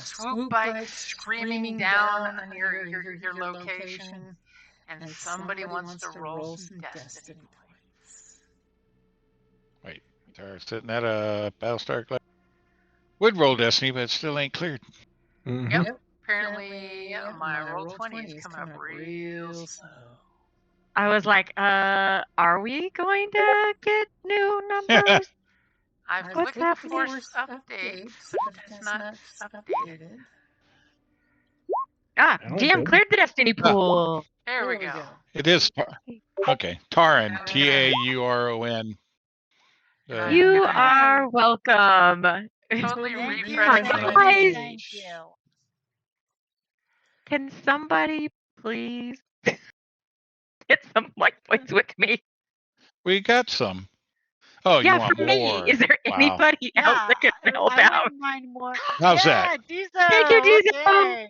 swoop bike screaming down on your location, and somebody wants to roll some destiny points. Wait, they're sitting at a Battlestar Galactica. Would roll destiny, but it still ain't cleared. Mm-hmm. Yep. Apparently, my roll 20 has come up real slow. I was like, are we going to get new numbers? I've clicked the force update, but it has not updated. GM cleared the destiny pool. There we go. It is. Okay, Taran. Tauron. You are welcome. Totally refreshing. Thank you. Can somebody please get some light points with me? We got some. Oh, yeah, you want for more? Me. Is there anybody else that could help out? I wouldn't mind more. How's that? Jesus. Thank you, Jesus. Okay.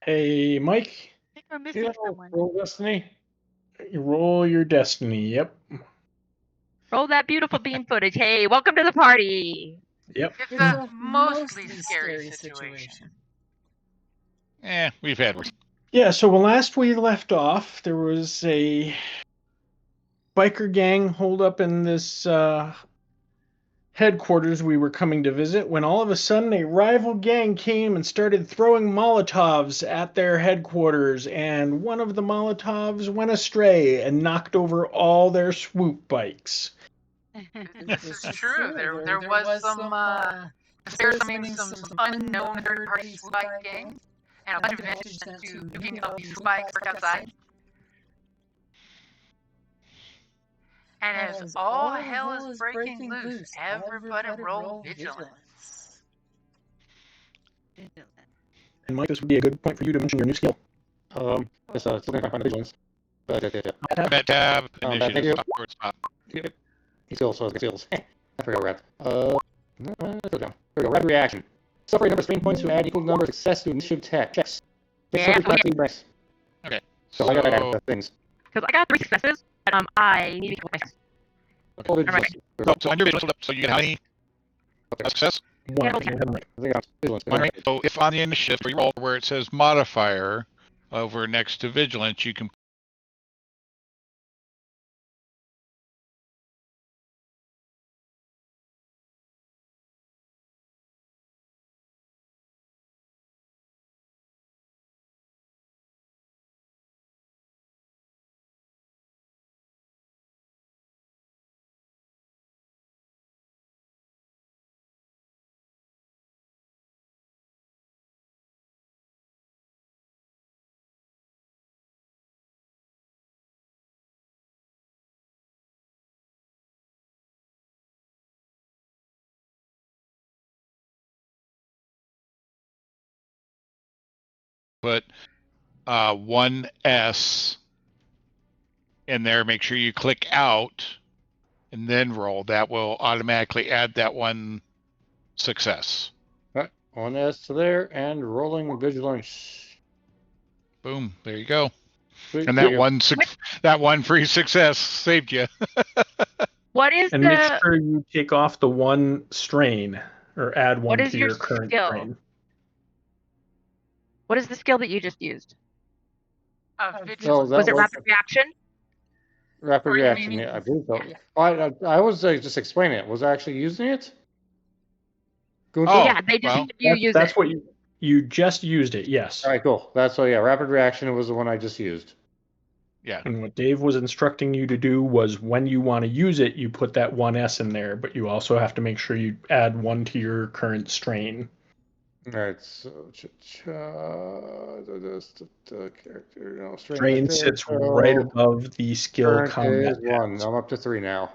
Hey, Mike. I think we're missing someone. Roll destiny. You roll your destiny. Yep. Roll that beautiful beam footage. Hey, welcome to the party. Yep. It's a mostly scary situation. We've had worse. Yeah, so last we left off, there was a biker gang holed up in this headquarters we were coming to visit when all of a sudden a rival gang came and started throwing Molotovs at their headquarters, and one of the Molotovs went astray and knocked over all their swoop bikes. This is true. There was some unknown third-party swoop bike gangs, and a bunch of advantages sent to picking up these swoop bikes outside. And as all hell is breaking loose, everybody roll vigilance. And Mike, this would be a good point for you to mention your new skill. It's still going to find vigilance. Combat tab. Thank you. Spot. Skills. I forgot where there we go. Rapid reaction. Suffer a number of strain points to add equal number of success to initiative checks. Okay. So I got that things. Because I got 3 successes, and I need to go myself. So on your vigilance, so you get how many success? One. Right. So if on the initiative for your roll where it says modifier over next to vigilance, you can. Put 1S in there. Make sure you click out and then roll. That will automatically add that one success. Right. 1S to there and rolling vigilance. Boom. There you go. Sweet. And that one free success saved you. What is and make sure you take off the one strain or add one to your current strain. What is the skill that you just used? Vigilance. Was it rapid reaction? Rapid reaction, yeah, I believe so. I was just explaining it. Was I actually using it? Yeah, they just use it. That's what you just used it, yes. All right, cool. Rapid reaction was the one I just used. Yeah. And what Dave was instructing you to do was when you want to use it, you put that 1S in there, but you also have to make sure you add one to your current strain. All right, so the character, strain sits right above the skill combat. Is 1. I'm up to 3 now.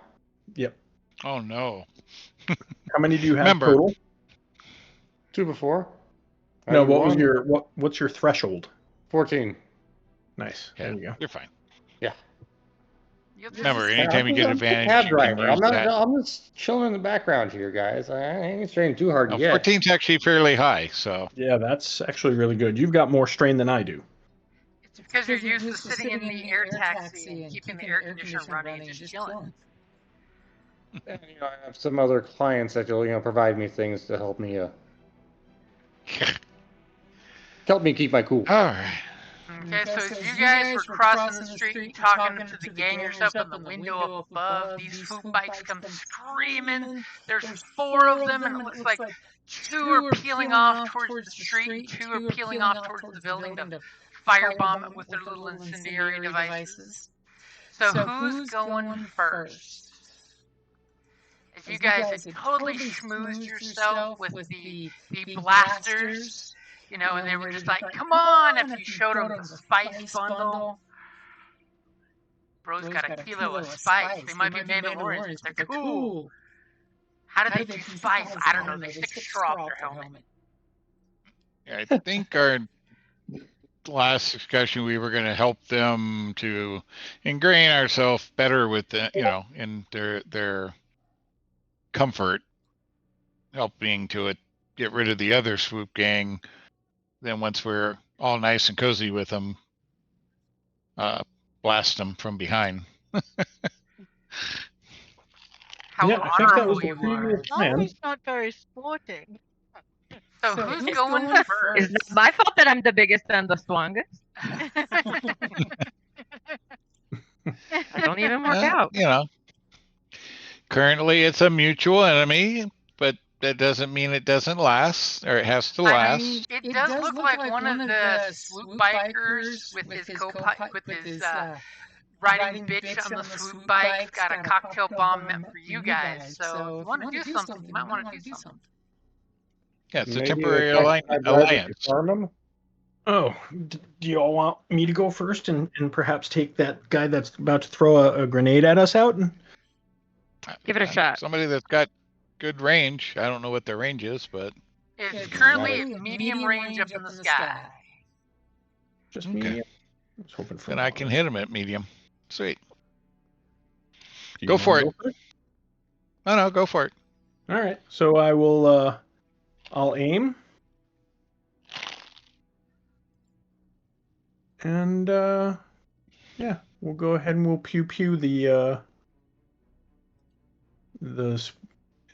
Yep. Oh no. How many do you have total? 2 before. No, what's your threshold? 14. Nice. Yeah, there you go. You're fine. Yeah. Remember, anytime you get advantage, you can use that. I'm just chilling in the background here, guys. I ain't straining too hard yet. 14's actually fairly high, so. Yeah, that's actually really good. You've got more strain than I do. It's because you're used to sitting in the air taxi and keeping the air conditioner running and just chilling. And, I have some other clients that will, provide me things to help me Help me keep my cool. All right. Okay, so as you guys were crossing the street and talking to the gangers up in the window up above, these swoop bikes come screaming. There's 4 of them, and it looks like 2 are peeling off towards the street, and 2 are peeling off towards the building to firebomb it with their little incendiary devices. So who's going first? As you guys had totally schmoozed yourself with the blasters, you know, and they were just like, come on, after you showed them the spice bundle. Bro's got a kilo of spice. They might be Mandalorians, but they're cool. How do they do spice? I don't know. They stick a straw up their helmet. I think our last discussion, we were going to help them to ingrain ourselves better with the, you know, in their comfort, helping to get rid of the other swoop gang. Then once we're all nice and cozy with them, blast them from behind. How Yeah, I think that was honorable the you are. previous plan. Always not very sporting. So who's going It's first? not my fault that I'm the biggest and the strongest. I don't even work out. You know, currently it's a mutual enemy, but that doesn't mean it doesn't last, or it has to last. I mean, it does look like one of the swoop bikers with his riding bitch on the swoop bike got a cocktail bomb meant for you guys. So if you want to do something, you might want to do something. Yeah, it's a Maybe temporary I'd rather alliance. disarm him. Oh, do you all want me to go first and perhaps take that guy that's about to throw a grenade at us out? Give it a shot. Somebody that's got good range. I don't know what their range is, but It's currently at medium range up in the sky. Just Okay. medium. I was hoping for then I can hit him at medium. Sweet. Do you Go wanna for it. go first? No, go for it. All right. So I will. I'll aim. And yeah, we'll go ahead and we'll pew pew the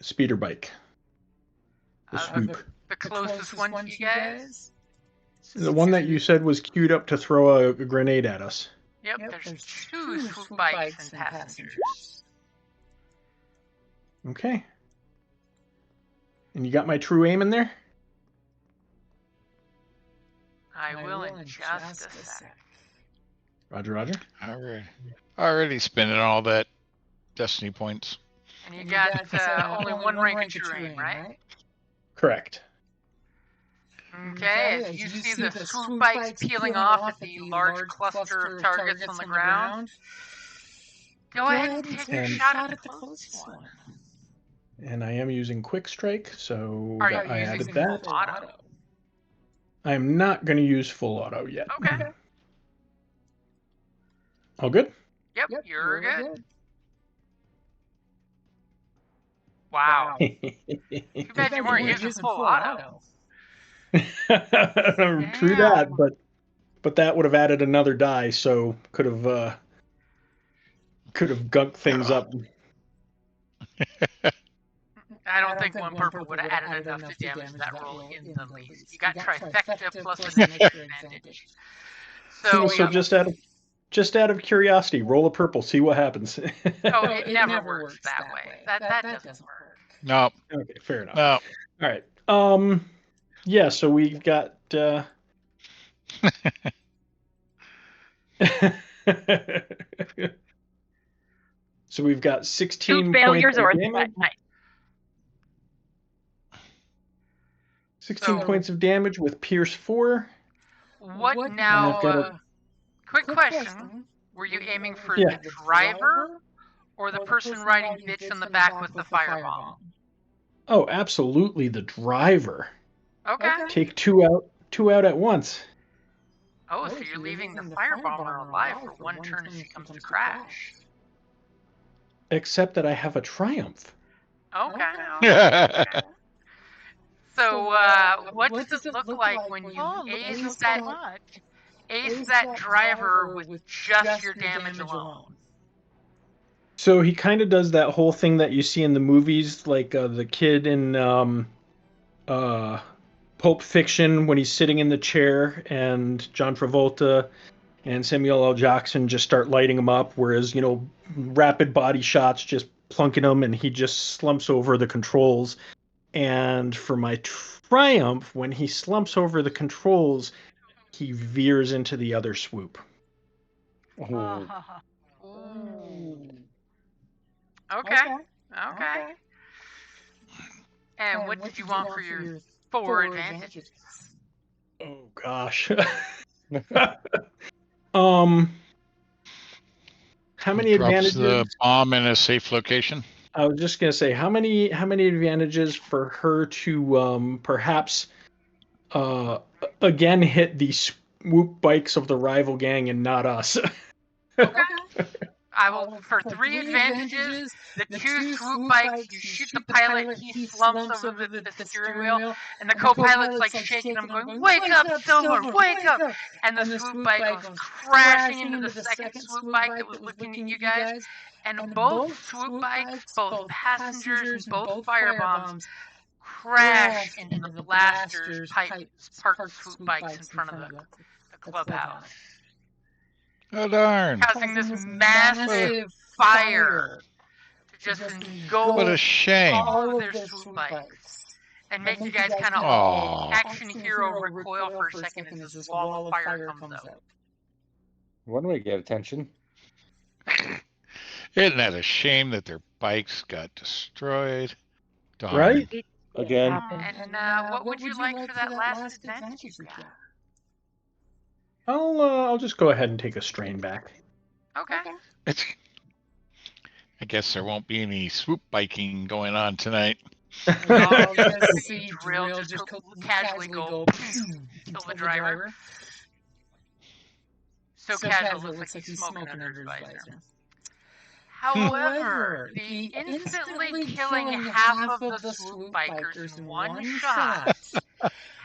speeder bike. The swoop. The closest one to you guys? The one that you said was queued up to throw a grenade at us. Yep, there's 2 swoop bikes and passengers. Okay. And you got my true aim in there? I will in just a sec. Roger, roger. Already spending all that destiny points. And you got only 1 rank of true aim, right? Correct. Okay, as you see the swoop bikes peeling off at the large cluster of targets on the ground, go ahead and take your shot at the closest one. And I am using quick strike, so Are I you added using that. full auto? I'm not going to use full auto yet. Okay. All good? Yep, you're good. Wow. Too bad you weren't using full auto. True that, but that would have added another die, so could have gunked things up. I don't think one purple would have added enough to damage that roll in the least. You got trifecta plus an extra advantage. So just out of curiosity, roll a purple, see what happens. Oh, it never works that way. That doesn't work. No. Okay, fair enough. No. All right. Yeah, so we've got so we've got 16 2 failures points of or damage. nice. 16 points of damage with Pierce 4. What now? I've got a- Quick question. Were you aiming for the driver or the person riding bitch in the back with the firebomb? Oh, absolutely, the driver. Okay. Take two out at once. Oh, so you're leaving the firebomber alive for 1 turn as she comes to crash. Except that I have a triumph. Okay. So, what does it look like when you ace that driver with just your damage alone? So he kind of does that whole thing that you see in the movies, like the kid in Pulp Fiction when he's sitting in the chair and John Travolta and Samuel L. Jackson just start lighting him up, whereas, rapid body shots just plunking him and he just slumps over the controls. And for my triumph, when he slumps over the controls, he veers into the other swoop. Ooh. Okay. And what did you want for your 4 advantages? Oh gosh. How many Drops advantages? the bomb in a safe location. I was just gonna say how many advantages for her to perhaps again hit the swoop bikes of the rival gang and not us. Okay. I will, for 3 advantages, the 2 swoop bikes, you shoot the pilot, he slumps over the steering wheel, and the co-pilot's like shaking him, going, "Wake up, Silver, wake up!" And the swoop bike goes crashing into the second swoop bike that was looking at you guys. And both swoop bikes, both passengers and both firebombs, crash into the blasters parked swoop bikes in front of the clubhouse. Oh darn! Causing this massive fire to just engulf What a shame! all of their swoop bikes. And make you guys kind of all action hero recoil for a second as this wall of fire comes out. One way to get attention. Isn't that a shame that their bikes got destroyed? Darn. Right? Again. And what would you like for that last advantage you got? I'll just go ahead and take a strain back. Okay. I guess there won't be any swoop biking going on tonight. I'll just see Drill just casually go kill the driver. So casual, looks like he's smoking under his visor. However, the instantly killing half of the swoop bikers in one shot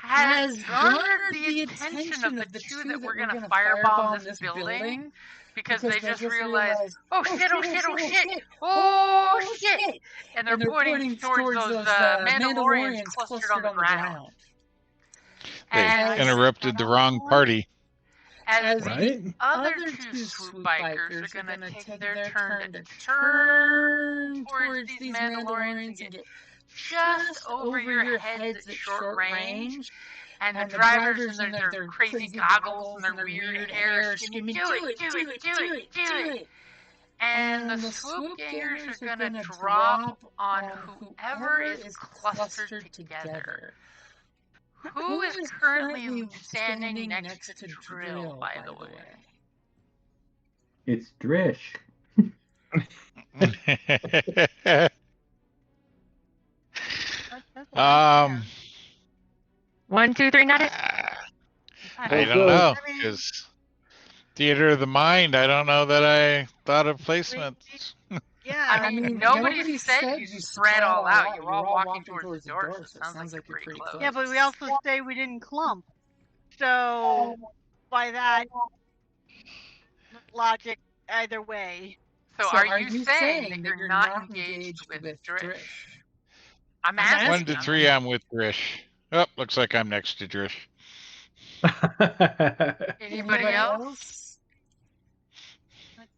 has garnered the attention of the 2 that were going to firebomb this building because they just realized, oh shit, and they're pointing towards those Mandalorians clustered on the ground. They interrupted the wrong party. As Right? the other 2 swoop bikers are going to take their turn to turn towards these Mandalorians and get just over your heads at short range. And the drivers in their crazy goggles and their weird hair screaming, do it. And the swoop gangers are going to drop on whoever is clustered together. Who is currently standing next to Drill, by the way? It's Drish. 1, 2, 3, not it. I don't know, because theater of the mind, I don't know that I thought of placements. Yeah, I mean, nobody said you spread all out. You were all walking towards the door, so it sounds like you're pretty close. Yeah, but we also say we didn't clump. So, by that logic, either way. So are you saying that you're not engaged with Drish? I'm asking. 1 to 3, I'm with Drish. Oh, looks like I'm next to Drish. Anybody else?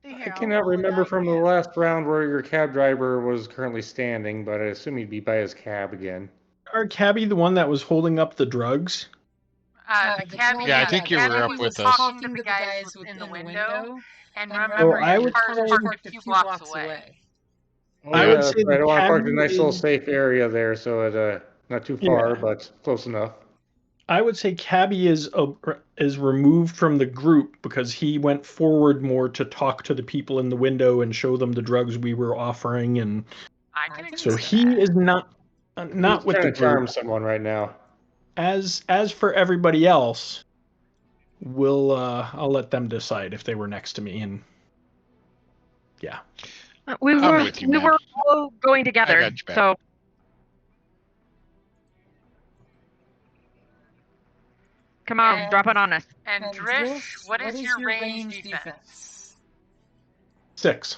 I cannot remember from the last round where your cab driver was currently standing, but I assume he'd be by his cab again. Our cabbie the one that was holding up the drugs? The cabbie, Yeah, I think you were up with us. talking to the guys in the window, and remember, your car's parked a few blocks away. I would say I the want to park a cabbie nice little is- safe area there, so it not too far, Yeah. but close enough. I would say Cabby is removed from the group because he went forward more to talk to the people in the window and show them the drugs we were offering, and I can so agree he with that. is not He's with trying the to charm group. someone right now. As for everybody else, I'll let them decide if they were next to me, and yeah. We I'm were with you, we man. were all going together. got your back. So come on, drop it on us. And Drish, what is your range defense? 6.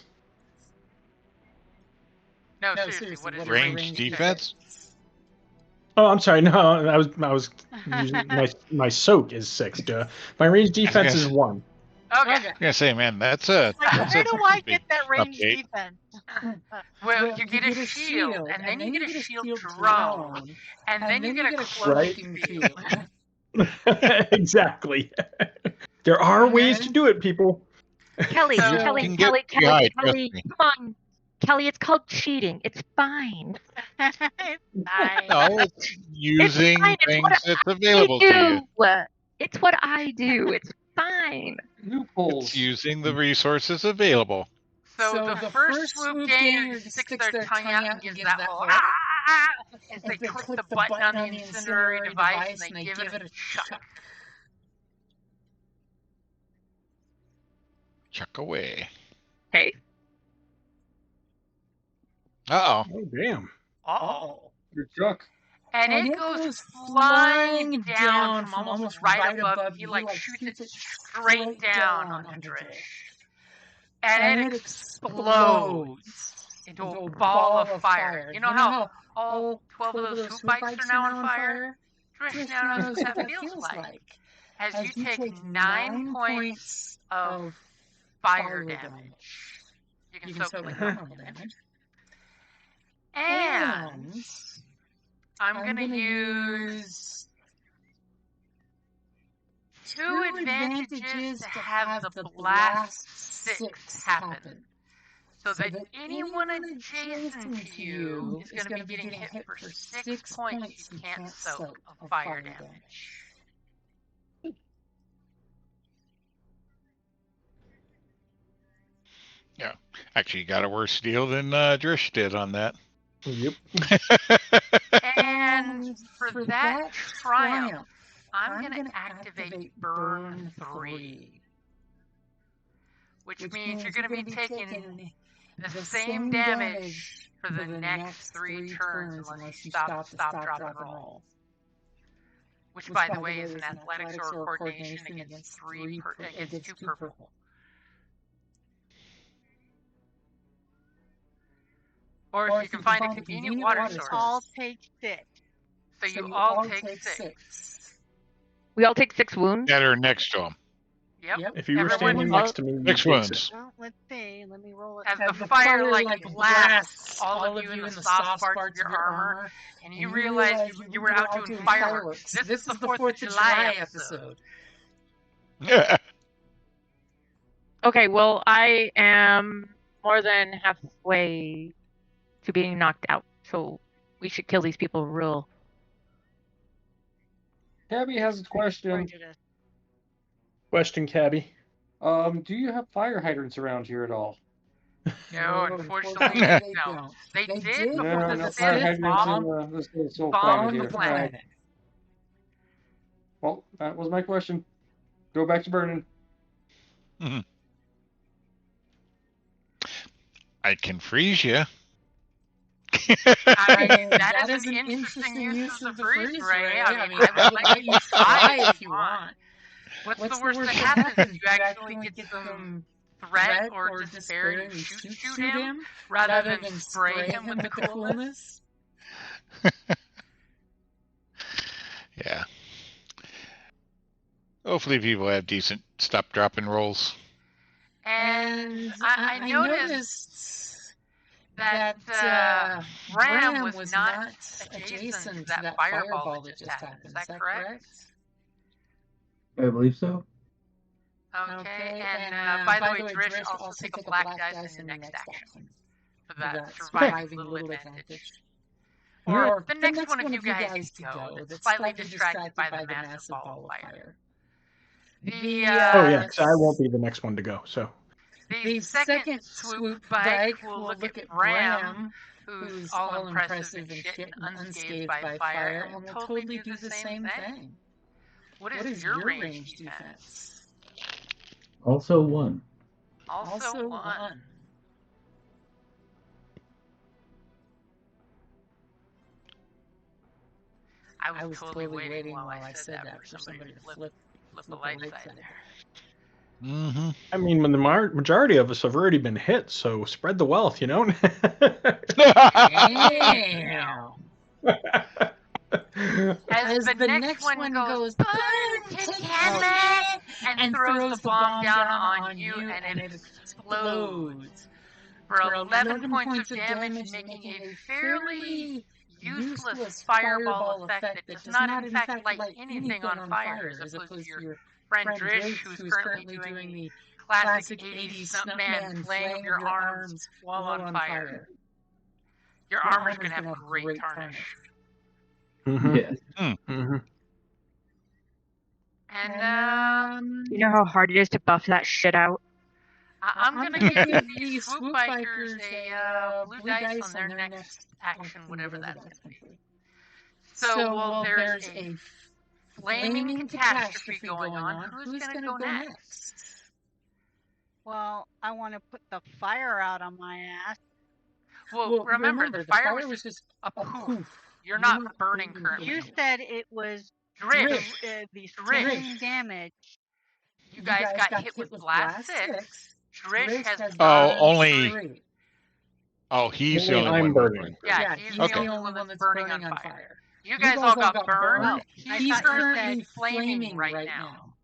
No, seriously, what is your Range defense? Oh, I'm sorry. No, I was using my soak is 6. Duh. My range defense is 1. Okay. I'm gonna say, man, that's a Like, that's where a do I big get that range update. defense? Well, you get a shield, and then you get a shield drone, and then you get a cloaking field. Exactly. There are ways to do it, people. Kelly, So- You Kelly, can Kelly, get high, Kelly, trust me. come on. Kelly, it's called cheating. It's fine. It's fine. No, it's using fine, it's things what that's I available to you. do. It's what I do. It's fine. Loopholes. It's using the resources available. So the first swoop ganger sticks their tongue out and gives that whole as they click the button on the incendiary device and they give it a chuck. Chuck away. Okay. Uh-oh. Oh, damn. Uh-oh. Your truck. And it goes flying down from almost right above. He like shoots it straight down onto Drish. And it explodes into a ball of fire. You know how all 12 of those hoop bikes are now on fire? Drish now knows what that feels like. As you take 9 points of fire damage. You can soak like normal damage. And I'm gonna use 2 advantages to have the blast 6 happen. So that anyone adjacent to you is gonna be getting hit for 6 points you can't soak of fire damage. Yeah. Actually, you got a worse deal than Drish did on that. Yep. And for that triumph, I'm going to activate Burn 3. Which means you're going to be taking the same damage for the next 3 turns unless you stop, drop, and roll. Which, by the way, is an athletics or coordination against 2 purple. Or if you can find a convenient water source. All take 6. So you all take 6. We all take 6 wounds. That are next to him. Yep. If you were Everyone standing was- next to me, you'd 6 take wounds. Well, let's see. Let me roll it. As the fire like blasts all of you in the soft parts of your armor, and you realize you were out doing fireworks. This is the 4th of July episode. Okay, well, I am more than halfway to being knocked out, so we should kill these people real. Cabby has a question. Question, Cabby. Do you have fire hydrants around here at all? No, unfortunately, they don't. They did before the fire Sith hydrants in this little bombed planet the here. planet. Right. Well, that was my question. Go back to burning. I can freeze you. I mean, that is an interesting use of the freeze ray. I mean, I would let you try if you want. What's the worst that happens? You actually get some threat or despair and shoot him rather than spray him with the coolness? Yeah. Hopefully people have decent stop, drop, and rolls. And I noticed that Ram was not adjacent to that fireball that just happened. Is that correct? I believe so. Okay, and by the way, Drish, also take a black dice in your next action for that surviving little advantage. Or the next one of you guys go that's slightly distracted by the massive ball of fire. Oh yeah, so I won't be the next one to go. So the second swoop bike will look at Ram, who's all impressive and shit and unscathed by fire, and will totally do the same thing. What is your range defense? Also 1. Also 1. I was totally waiting while I said that for somebody to flip the light side there. Mm-hmm. I mean, when the majority of us have already been hit, so spread the wealth, you know. Damn. As the next one goes, burn, tin can man, and throws the bomb down on you, and it explodes for 11 points of damage, making a fairly useless fireball effect that does not, in fact, light anything on fire, as opposed to your friend Drish, who's currently doing the classic 80s stuntman playing with your arms while on fire. Your armor's going to have great tarnish. Yes. And, You know how hard it is to buff that shit out? I'm going to give these swoop bikers a blue dice on their next action, whatever that's going to be. So, well, there's a flaming catastrophe going on. Who's going to go next? Well, I want to put the fire out on my ass. Well, remember, the fire was just a poof. You're not burning currently. You said it was Drish. the stinging damage. You guys got hit with Blast 6. Drish has only. Oh, he's the only one burning. Yeah, he's the Okay. only one that's burning on fire. You guys all got burned. Oh, He's currently flaming right now.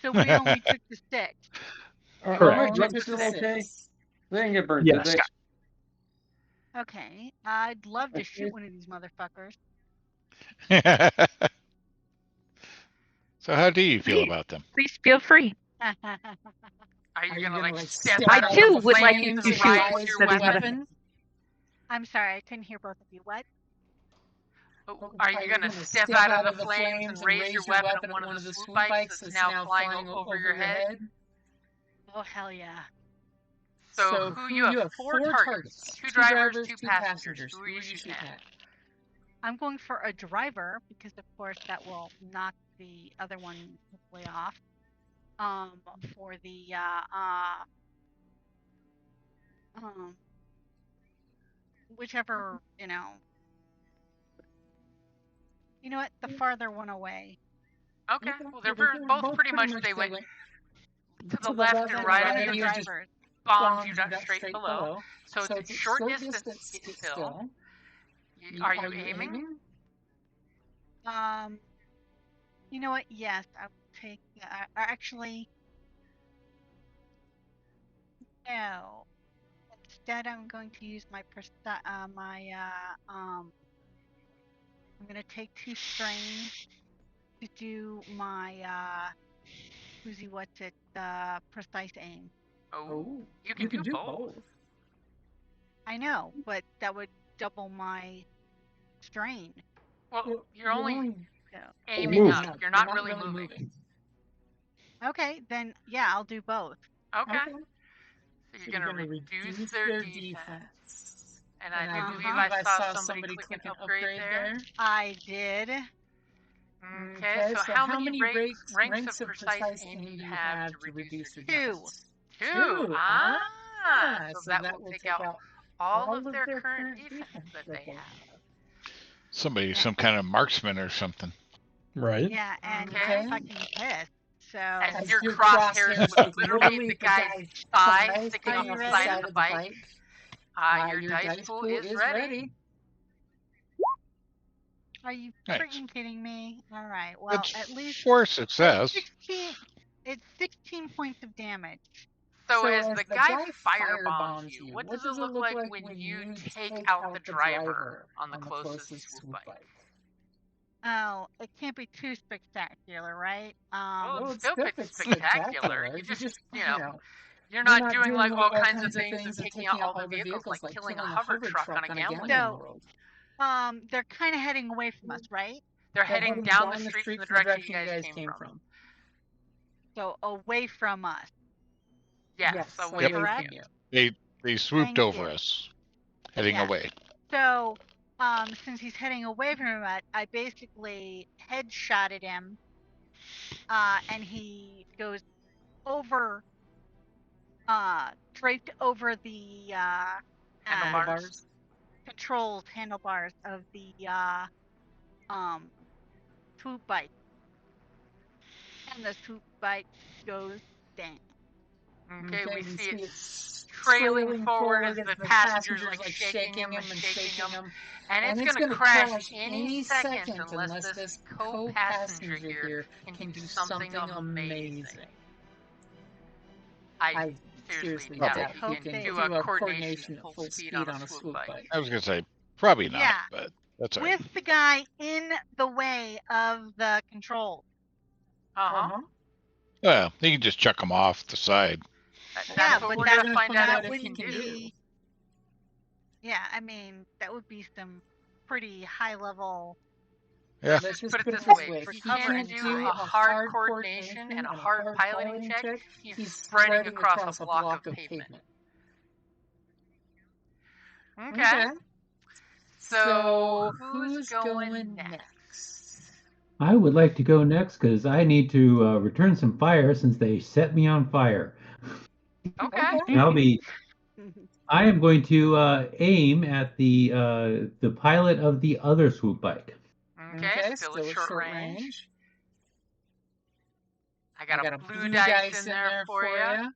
So we only took the 6. Correct. Okay. They didn't get burned, Yes. did they? Okay, I'd love to shoot one of these motherfuckers. So how do you feel about them? Please feel free. Are you gonna like step I out of too the would like flames you and to shoot raise your instead of weapon? I'm sorry, I couldn't hear both of you. What? Are you gonna step out of the flames and raise your weapon at one of the swoop bikes that's now flying over your head? Oh, hell yeah. So who you have 4 targets, 2 drivers, 2 passengers. Who are you shooting at? I'm going for a driver because, of course, that will knock the other one way off. For the whichever, you know what? The farther one away. Okay, well they're both pretty much they went to the left and right, and you just bombed you down straight below. So it's short distance still. Are you aiming? You know what? Yes, I will take. Actually, no. Instead, I'm going to use my I'm going to take 2 strain to do my precise aim. Oh, you can do both. I know, but that would double my strain. Well, you're only So. aiming up. You're not really moving. Okay, then yeah, I'll do both. Okay. So you're gonna reduce their defense. And I believe I saw somebody click an upgrade there. I did. Okay, so how many ranks of precise aim do you have to reduce their defense? 2. So that will take out all of their current defense that they have. Somebody, some kind of marksman or something. Right. Yeah, and Okay. fucking pissed. So And your crosshairs was literally the guy's thigh sticking Are off you the ready? side of the bike. Your dice pool is ready. are you Nice. freaking kidding me? All right. Well, It's at least for success. 16 points of damage. So as the guy firebombs you, what does it look like when you take out the driver on the closest swoop bike? Oh, it can't be too spectacular, right? Well, it's still spectacular. You just, you're not doing like all kinds of things and taking out all the vehicles, like killing a hover truck on a gambling world. They're kind of heading away from us, right? They're heading down the street from the direction you guys came from. So away from us. Yes, away from you. They swooped Thank over you. us, heading away. So, since he's heading away from us, I basically headshotted him, and he goes over, draped over the Handlebars. controls handlebars of the swoop bike, and the swoop bike goes down. Okay, we see it trailing forward as the passengers like shaking him and shaking him. And it's going to crash any second unless this co-passenger here can do something amazing. I seriously doubt he can do a coordination at full speed on a swoop bike. I was going to say, probably not, Yeah. but that's all right. With the guy in the way of the control. Well, he can just chuck him off the side. That's what we're going to find out if he can do. Yeah, I mean, that would be some pretty high level. Yeah. Let's just put it this way. If he can't do a hard coordination and a hard piloting check, he's spreading across a block of pavement. Okay. So, who's going next? I would like to go next because I need to return some fire since they set me on fire. Okay. I am going to aim at the pilot of the other swoop bike. Okay, still at short range. I got a blue dice in there for you.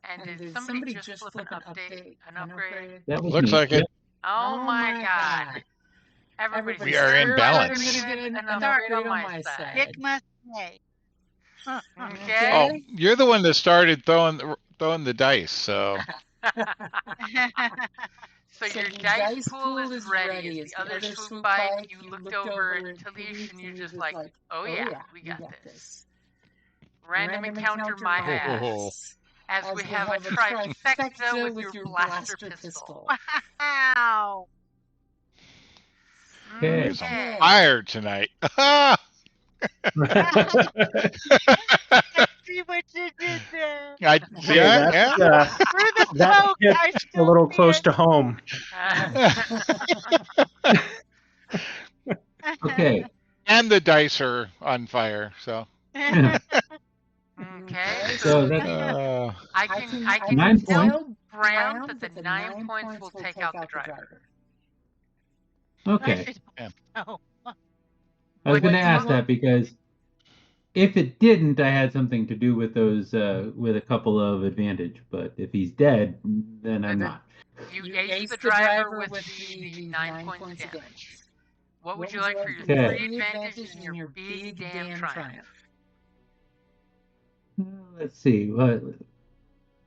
And did somebody just flip an upgrade? That was Looks me. like it. Oh my god. Everybody's We are in balance. an upgrade on my side. Dick must say. Okay. Oh, you're the one that started throwing the dice, so. So your dice pool is ready. Is the other swoop bike, you looked over at Talish and you're just like, oh yeah, we got this. Random encounter my ass. As we have a trifecta with your blaster pistol. Wow. Okay. He's on fire tonight. See what you did there. Yeah. Through the That smoke, hit I a still little see close it. to home. Okay. And the dice are on fire, so. Okay, So so that's I can 9 tell Brown that the 9 points will take out the driver. okay. Oh. I was going to ask that because if it didn't, I had something to do with those with a couple of advantage. But if he's dead, then I'm not. You ace the driver with the 9 points damage. What would you like for your Okay. 3 advantages and your big damn triumph? Let's see. Trying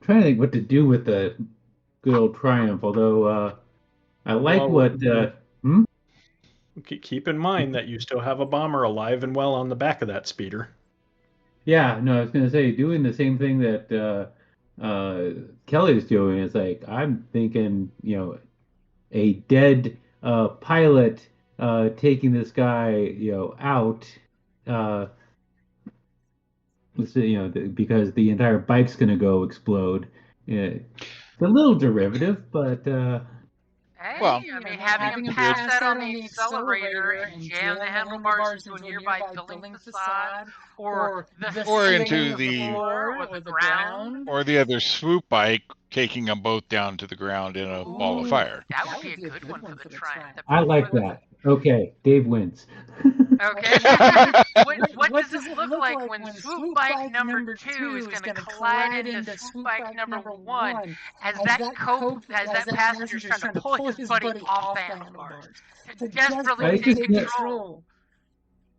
to think what to do with the good old triumph. Although I like what. Keep in mind that you still have a bomber alive and well on the back of that speeder. Yeah, no, I was going to say doing the same thing that Kelly's doing is like I'm thinking, a dead pilot taking this guy, out. Because the entire bike's going to go explode. It's a little derivative, but. Hey, Well, I mean, having him pass that on the accelerator and jam the handlebars into a nearby building facade, or into the floor or the ground. Or the other swoop bike taking them both down to the ground in a ball of fire. That would be a good one for the triumph. I like that. Okay, Dave wins. Okay. What does this look like when swoop bike number 2 is going to collide into swoop bike number 1 as that passenger's trying to pull his buddy off the handlebars to desperately take control?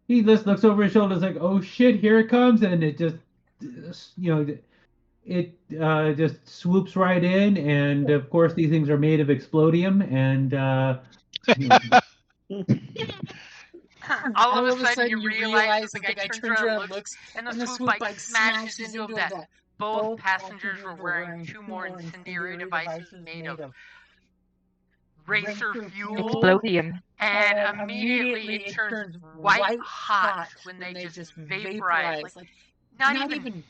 He just looks over his shoulder, like, "Oh shit, here it comes!" And it just, just swoops right in. And of course, these things are made of explodium, and all of a sudden you realize that the guy turns around and looks, and the swoop bike smashes into that. Both passengers were wearing 2 more incendiary devices made of racer fuel. Explodium. And immediately it turns white hot when they just vaporize. Like, not even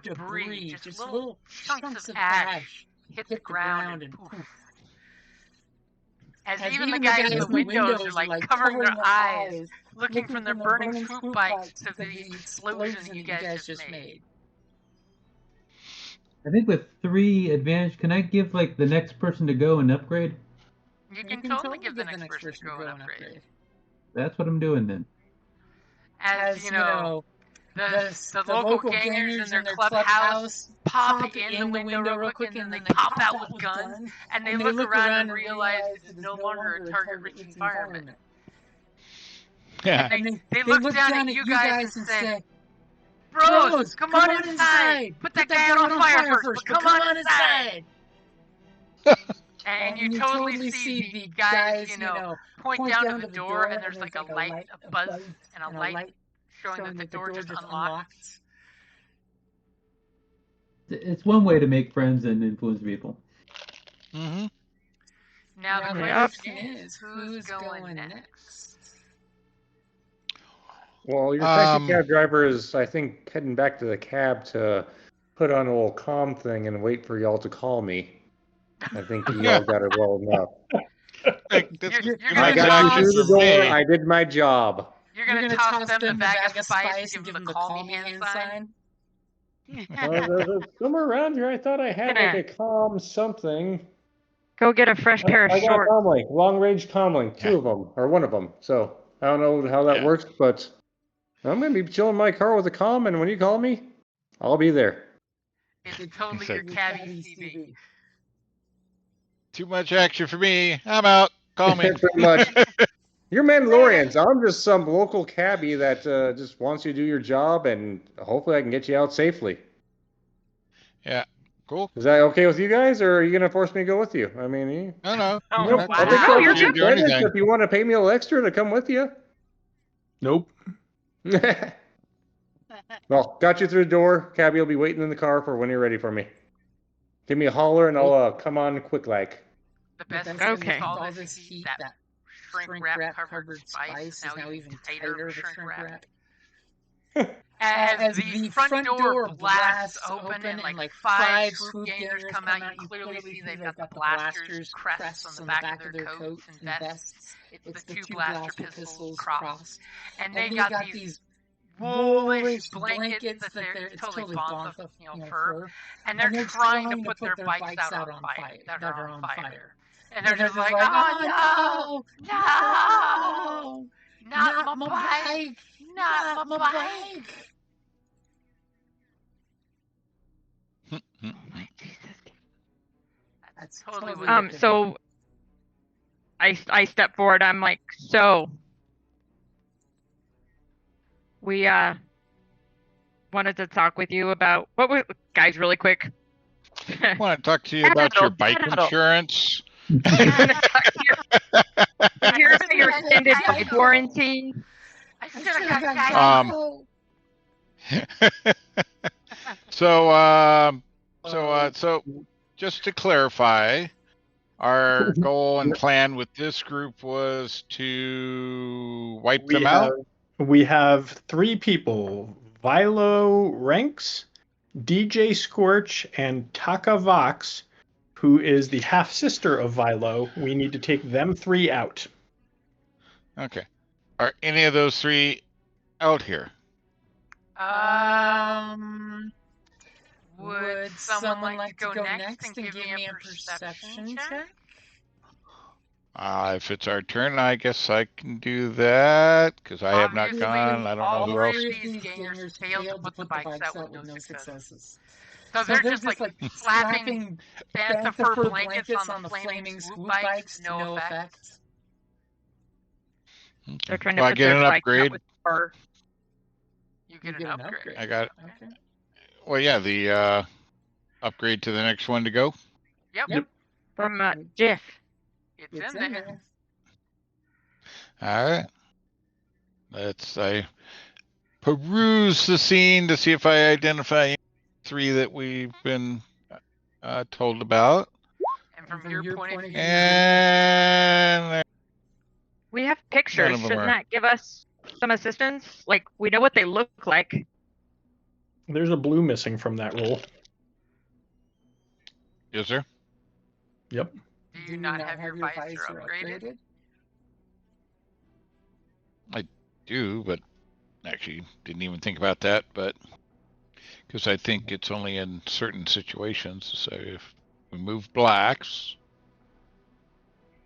debris, just little chunks of ash hit the ground and poof. As even the guys in the windows are like covering their eyes, looking from their burning swoop bikes to the explosion you guys just made. I think with 3 advantage, can I give like the next person to go and upgrade? You can totally give the next person to go and upgrade. That's what I'm doing then. As you know, The local gangers in their clubhouse pop in the window real quick, and then they pop out with guns, and they look around and realize it is no longer a target-rich environment. Yeah. And they look down at you guys and say, "Bros, come on inside! Put that guy out on fire first, but come on inside!" And you totally see the guys, point down to the door, and there's like a light, a buzz, and a light showing that the door just unlocked. It's one way to make friends and influence people. Mm-hmm. Now the question is, who's going next? Well, your taxi cab driver is, I think, heading back to the cab to put on a little comm thing and wait for y'all to call me. I think y'all got it well enough. You're I got you through the door. I did my job. You're gonna toss them the bag of spice and give them the call me hand sign? Somewhere around here, I thought I had like a comm something. Go get a fresh pair of I got shorts. comlink, long-range comlink, two of them, or one of them. So I don't know how that works, but I'm gonna be chilling in my car with a comm, and when you call me, I'll be there. It's totally your cabbie CV. Too much action for me. I'm out. Call me. Pretty much. You're Mandalorians. I'm just some local cabbie that just wants you to do your job, and hopefully I can get you out safely. Yeah. Cool. Is that okay with you guys, or are you gonna force me to go with you? I mean, no. Oh, Wow. I think No, you're good. do anything. If you want to pay me a little extra to come with you. Nope. Well, got you through the door. Cabbie will be waiting in the car for when you're ready for me. Give me a holler, and I'll come on quick like. The best thing Okay. is all this heat, that shrink wrap covered spice is now even tighter shrink wrap. As the front door blasts open and like 5 swoop gangers come out, you clearly see they've got the blasters crests on the back of their coats and vests. It's the 2 blaster pistols crossed. And they got these woolish blankets that they're totally bantha, fur. And they're trying to put their bikes out on fire, that are on fire. And they're just like, "Oh no! Not my bike! Not my bike!" That's totally what So I step forward. I'm like, so we wanted to talk with you about guys, really quick. I want to talk to you about your bike insurance. Here's your extended bike warranty. I should have got So just to clarify, our goal and plan with this group was to wipe them out. We have 3 people: Vilo Ranks, DJ Scorch, and Taka Vox, who is the half sister of Vilo. We need to take them 3 out. Okay. Are any of those 3 out here? Would someone like to go next and give me a perception check? If it's our turn, I guess I can do that, because I have not Obviously, gone. I don't know who all else. 3 of these gangers failed to put the bikes out with no successes. So they're just like slapping bantha fur blankets on the flaming swoop bikes, no effect. They're trying to Well, I put get their an bikes out upgrade. with fur. You get an upgrade. I got. Okay. Well, yeah, the upgrade to the next one to go. Yep. From Jiff. It's in there. All right. I peruse the scene to see if I identify 3 that we've been told about. And from your point of view, And We have pictures. None of them Shouldn't are. that give us some assistance? Like, we know what they look like. There's a blue missing from that roll. is there? Yep. do you not have your visor upgraded? I do, but actually didn't even think about that. But because I think it's only in certain situations. So if we move blacks,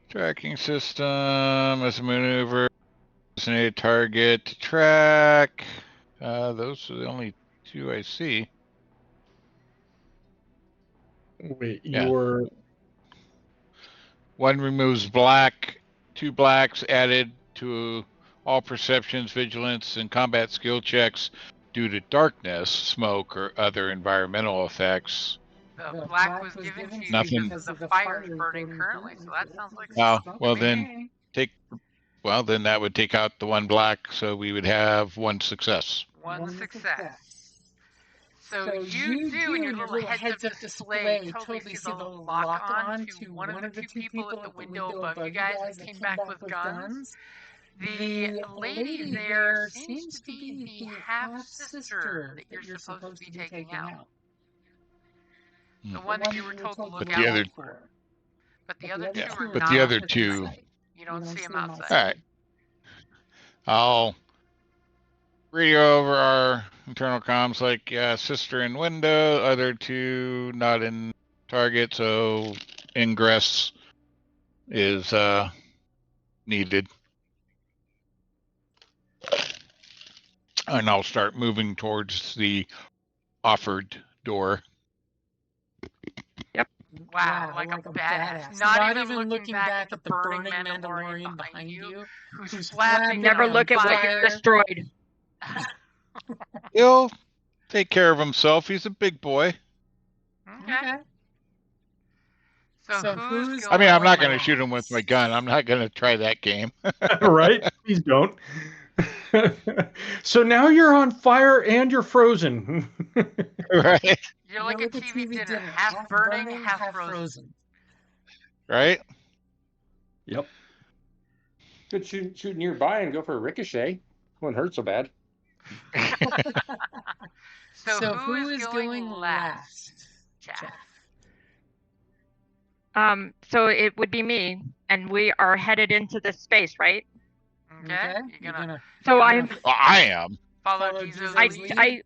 tracking system as a maneuver, designated target to track. Those are the only two I see. Wait, Yeah. you're... One removes black, 2 blacks added to all perceptions, vigilance, and combat skill checks due to darkness, smoke, or other environmental effects. The black was given to you Nothing. because the fire is burning currently, so that sounds like Oh, smoke well to then me. then that would take out the 1 black, so we would have 1 success. One success. So you do, in your little heads-up display, totally see the lock on to one of the 2 people at the window above you guys that came back with guns. The lady there seems to be the half-sister that you're supposed to be taking out. The one that you were told to look out for. But the other 2 are but not. the other 2... You don't see them outside. All right. I'll radio over our internal comms like, yeah, sister in window, other 2 not in target, so ingress is needed. And I'll start moving towards the offered door. Wow, like a badass. Not even looking back at the burning Mandalorian behind you, who's flapping. Never look at what you've destroyed. He'll take care of himself. He's a big boy. Okay. So who's I mean, I'm not going to shoot him with my gun. I'm not going to try that game. Right? Please don't. So now you're on fire and you're frozen. Right? You're like a TV dinner, half burning, half frozen. Right? Yep. Could shoot nearby and go for a ricochet. Wouldn't hurt so bad. So who is going last, Jeff? So it would be me, and we are headed into this space, right? Okay. You're gonna. So I'm. Well, I am. Follow Jesus' lead.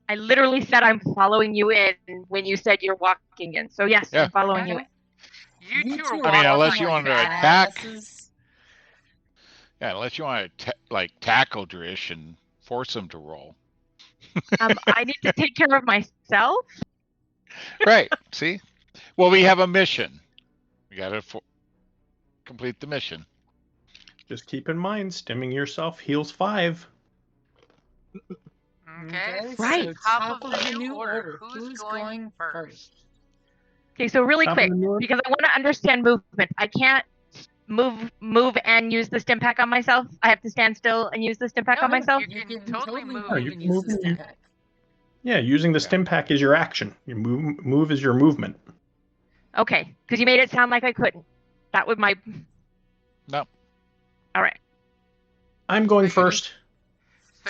I literally said I'm following you in when you said you're walking in. So yes, Yeah. I'm following you in. You 2 are walking. I mean, unless you want to like attack. badasses. Yeah, unless you want to tackle Drish and force him to roll. I need to take care of myself. Right. See? Well, we have a mission. We got to complete the mission. Just keep in mind, stimming yourself heals 5. Okay. Right. So top of the new order. Who's going first? Okay, so really Top of quick, the new order? because I want to understand movement. I can't move and use the stim pack on myself. I have to stand still and use the stim pack on myself. You can totally move. Oh, you and can use move the and stim pack. Yeah, using the stim pack is your action. Your move is your movement. Okay, because you made it sound like I couldn't. That was my. No. All right. I'm going first.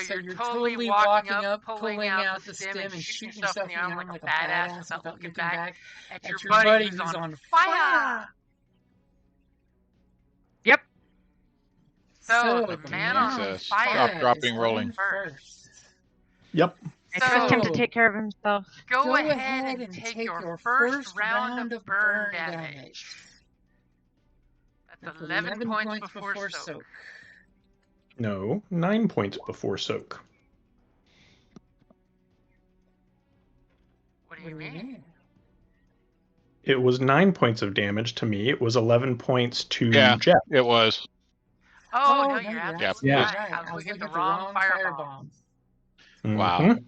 So you're totally walking up, pulling out the stim, and shooting yourself in the arm like a badass without looking back at your buddy who's on fire. Yep. So the man on It's fire stop, dropping, is rolling. first. Yep. I trust him to take care of himself. Go ahead and take your first round of burn damage. That's 11 points before soak. No, 9 points before soak. What do you mean? It was 9 points of damage to me. It was 11 points to Yeah. Jeff. It was. Oh, no, you're absolutely Yeah. right. I was looking at the wrong firebomb. Wow. Mhm.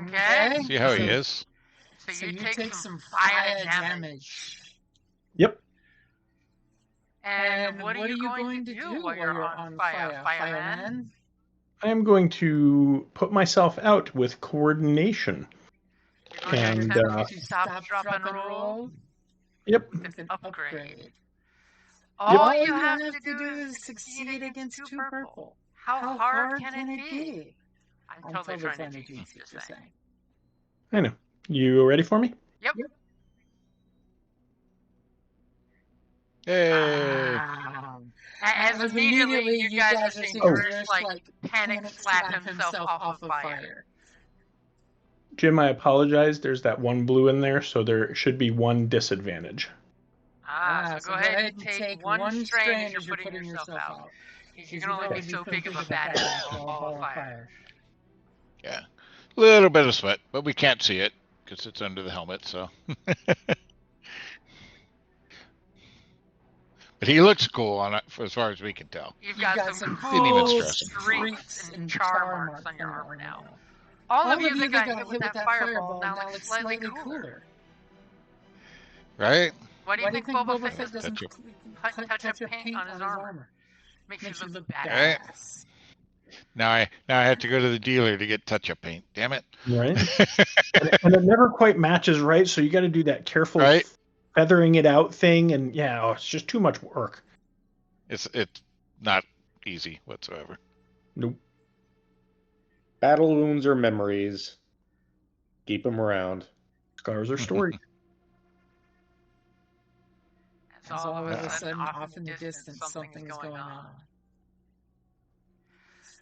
Okay. See how he is? So you take some fire damage. Yep. And what are you going to do while you're on fire, fireman? I am going to put myself out with coordination. You're going And, to attempt to stop, drop, and roll Yep. with an upgrade. All you have to do is succeed against 2 purple. How hard can it be? I'm totally trying to cheat, just saying. I know. You ready for me? Yep. Hey. As immediately you guys are seeing Bruce like panic slap himself off of fire. Jim, I apologize. There's that 1 blue in there, so there should be 1 disadvantage. So go ahead and take 1 strain as you're putting yourself out. You can only be so big of a badass with a ball of fire. Yeah, a little bit of sweat, but we can't see it because it's under the helmet. So, but he looks cool on it, as far as we can tell. You've got some Didn't even cool stress him. streaks and char marks on your armor now. All of you that got hit with that fireball now look slightly cooler. Right? Why do you think Boba Fett doesn't touch up paint on his armor? Makes you look badass. Now I have to go to the dealer to get touch-up paint. Damn it! Right. and it never quite matches right, so you got to do that careful feathering it out thing, and it's just too much work. It's not easy whatsoever. Nope. Battle wounds are memories. Keep them around. Scars are stories. As all of a sudden, off in the distance, something is going on.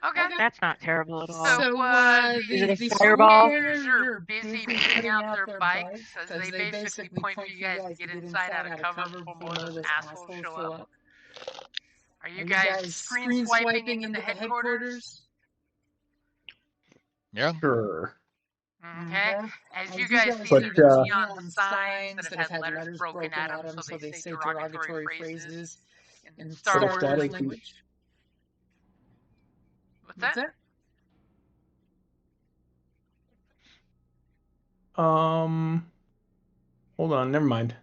Okay. That's not terrible at all. So, the fireball? Soldiers are busy putting out their bikes as they basically point for you guys to get inside out of cover before those assholes show up. Are you guys screen swiping into headquarters? Yeah. Sure. Okay. As you guys see, there's neon signs that have had letters broken at them, so they say derogatory phrases in Star Wars language. What's that? Hold on, never mind.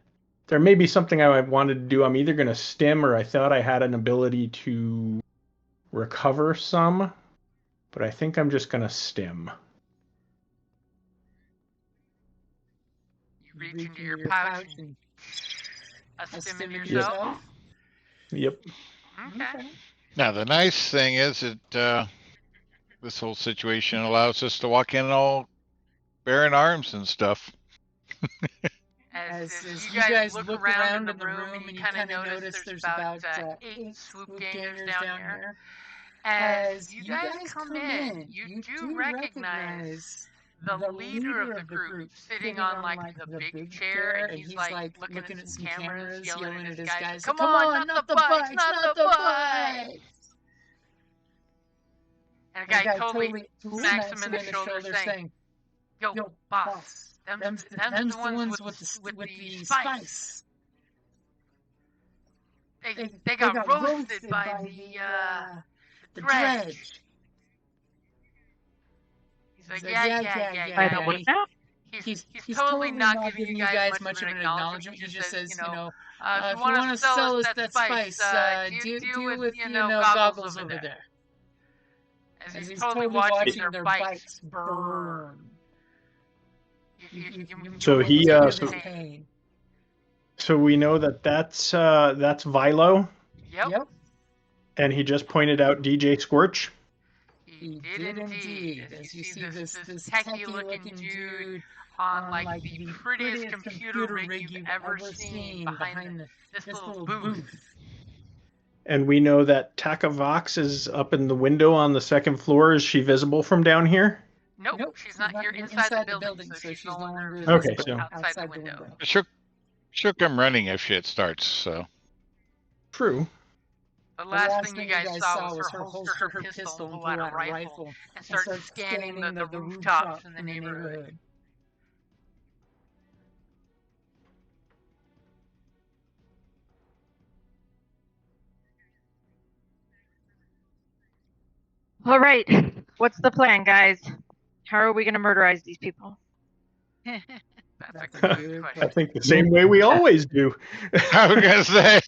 There may be something I wanted to do. I'm either going to stim, or I thought I had an ability to recover some, but I think I'm just going to stim. You reach into your pouch and stim yourself? Yep. Okay. Now the nice thing is that this whole situation allows us to walk in all bearing arms and stuff. As you guys look around in the room, and you kind of notice there's about 8 swoop gangers down here. As you guys come in, you do recognize the leader of the group sitting on like the big chair, and he's like looking at some cameras, yelling at his guys, "Come on, not the bikes, not the bikes!" And a guy totally smacks him in the shoulder, saying, "Yo, boss, them's the ones with the spice. They got roasted by the dredge." He's like, yeah. By the what now? He's totally not giving you guys much of an acknowledgement. He just says, if you want to sell us that spice, deal with, goggles over there. As he's totally watching their bikes burn. So he, so we know that's Vilo. Yep. And he just pointed out DJ Scorch. He did indeed. As you see this techie-looking dude on like the prettiest computer rig you've ever seen behind this little booth. And we know that Taka Vox is up in the window on the second floor. Is she visible from down here? Nope, she's not here inside the building, so she's no longer outside the window. She'll come running if shit starts, so. True. The last thing you guys saw was her holster her pistol and pull out a rifle and start scanning the rooftops in the neighborhood. All right. What's the plan, guys? How are we going to murderize these people? That's a good question. I think the same way we always do. I was gonna say.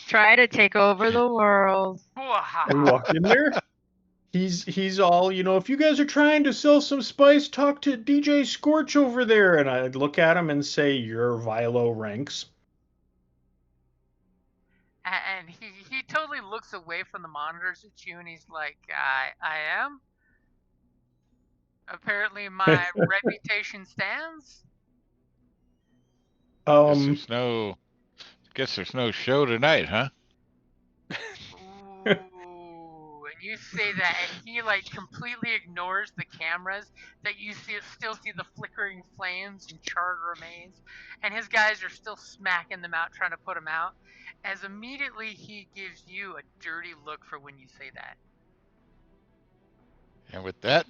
Try to take over the world. And walk in there. He's all, if you guys are trying to sell some spice, talk to DJ Scorch over there. And I'd look at him and say, "You're Vilo ranks." And he totally looks away from the monitors at you, and he's like, I am? Apparently my reputation stands? Guess there's no show tonight, huh? Ooh, and you say that, and he like completely ignores the cameras, that you still see the flickering flames and charred remains, and his guys are still smacking them out, trying to put them out, as immediately he gives you a dirty look for when you say that. Yeah, And with that,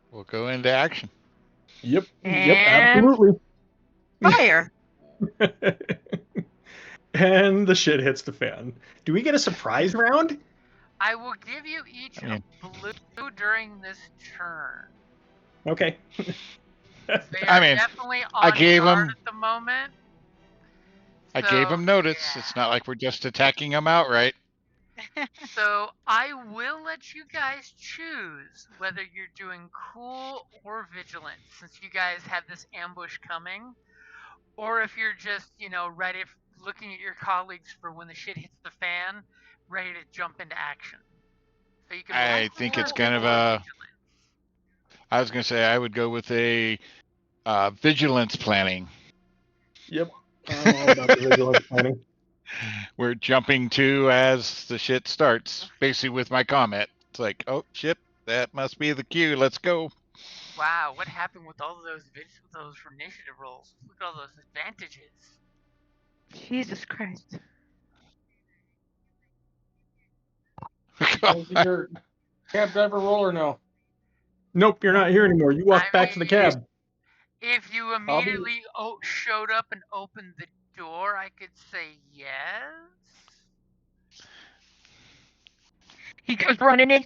we'll go into action. Yep. And Yep. Absolutely. fire. And the shit hits the fan. Do we get a surprise round? I will give you each a blue during this turn. Okay. They are definitely on guard at the moment. I gave them notice. Yeah. It's not like we're just attacking them outright. So I will let you guys choose whether you're doing cool or vigilant, since you guys have this ambush coming, or if you're just, ready, looking at your colleagues for when the shit hits the fan, ready to jump into action. So you can. I think it's kind of a. I was going to say I would go with a vigilance planning. Yep. I'm all about the vigilance planning. We're jumping to as the shit starts, basically with my comment. It's like, oh shit, that must be the cue. Let's go. Wow, what happened with all of those initiative rolls? Look at all those advantages. Jesus Christ. Your cab driver roll or no? Nope, you're not here anymore. You walked back to the cab. If you immediately showed up and opened the door, I could say yes. He goes running in.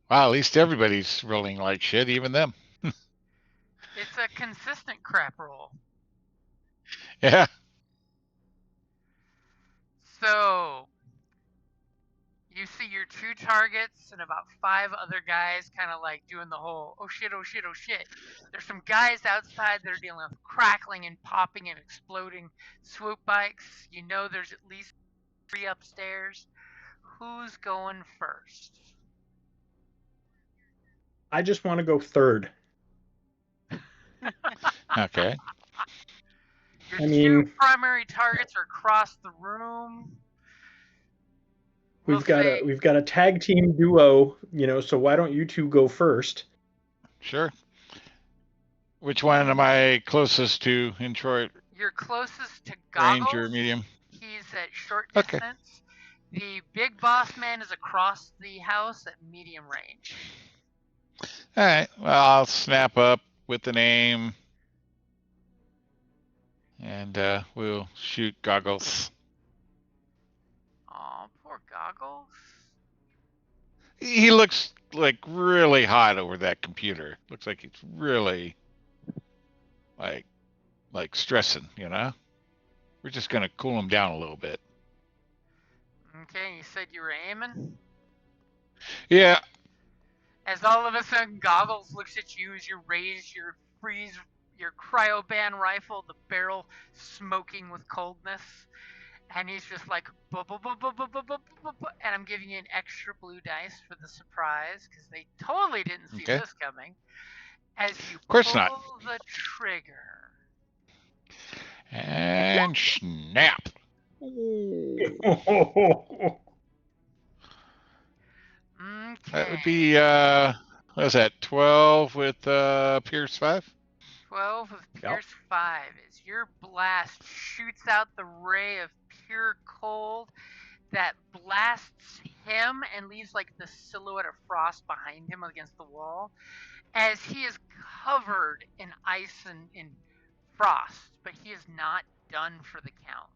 Wow, at least everybody's rolling like shit, even them. It's a consistent crap roll. Yeah. So, you see your 2 targets and about 5 other guys kind of like doing the whole, oh shit, oh shit, oh shit. There's some guys outside that are dealing with crackling and popping and exploding swoop bikes. You know there's at least 3 upstairs. Who's going first? I just want to go third. Okay. Your 2 primary targets are across the room. We've got a tag team duo, so why don't you 2 go first? Sure. Which one am I closest to in short? You're closest to Goggles. Range or medium? He's at short distance. Okay. The big boss man is across the house at medium range. All right. Well, I'll snap up with an aim. And we'll shoot Goggles. Aw, poor Goggles. He looks like really hot over that computer. Looks like he's really like stressing, We're just gonna cool him down a little bit. Okay, you said you were aiming? Yeah. As all of a sudden Goggles looks at you as you raise your cryoban rifle, the barrel smoking with coldness, and he's just like, and I'm giving you an extra blue dice for the surprise, because they totally didn't see this coming. As you pull the trigger. And snap. Okay. That would be, what is that, 12 with Pierce 5? 12 with Pierce 5 as your blast shoots out the ray of pure cold that blasts him and leaves like the silhouette of Frost behind him against the wall as he is covered in ice and in frost, but he is not done for the count.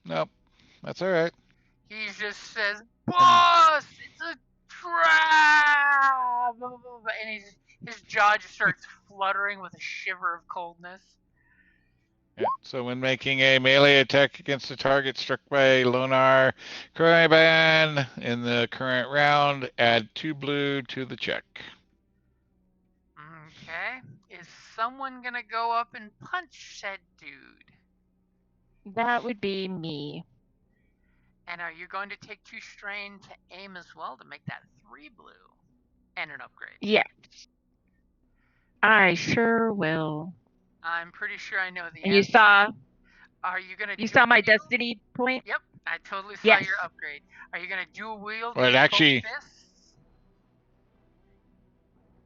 Nope, that's all right. He just says, "Boss, it's a trap!" And his jaw just starts fluttering with a shiver of coldness. Yeah. So when making a melee attack against a target struck by a Lonar Cryoban in the current round, add 2 blue to the check. Okay. Is someone gonna go up and punch said dude? That would be me. And are you going to take 2 strain to aim as well to make that 3 blue? And an upgrade. Yes. I sure will. I'm pretty sure I know the and answer. You saw... Are you going to You saw my destiny point? Yep. I totally saw your upgrade. Are you going to dual wield? Well, actually...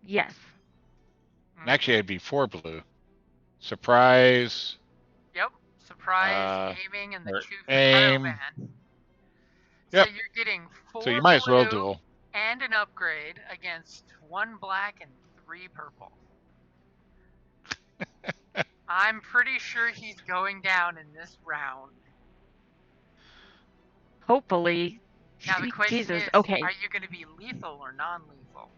Yes. Actually, it'd be 4 blue. Surprise. Yep. Surprise, aiming, and the 2 for aim. Cryoban. Yep. So you're getting 4 So you might as well blue duel. and an upgrade against 1 black and 3 purple. I'm pretty sure he's going down in this round. Hopefully. Now the Sweet question Jesus. is, Okay, are you going to be lethal or non-lethal?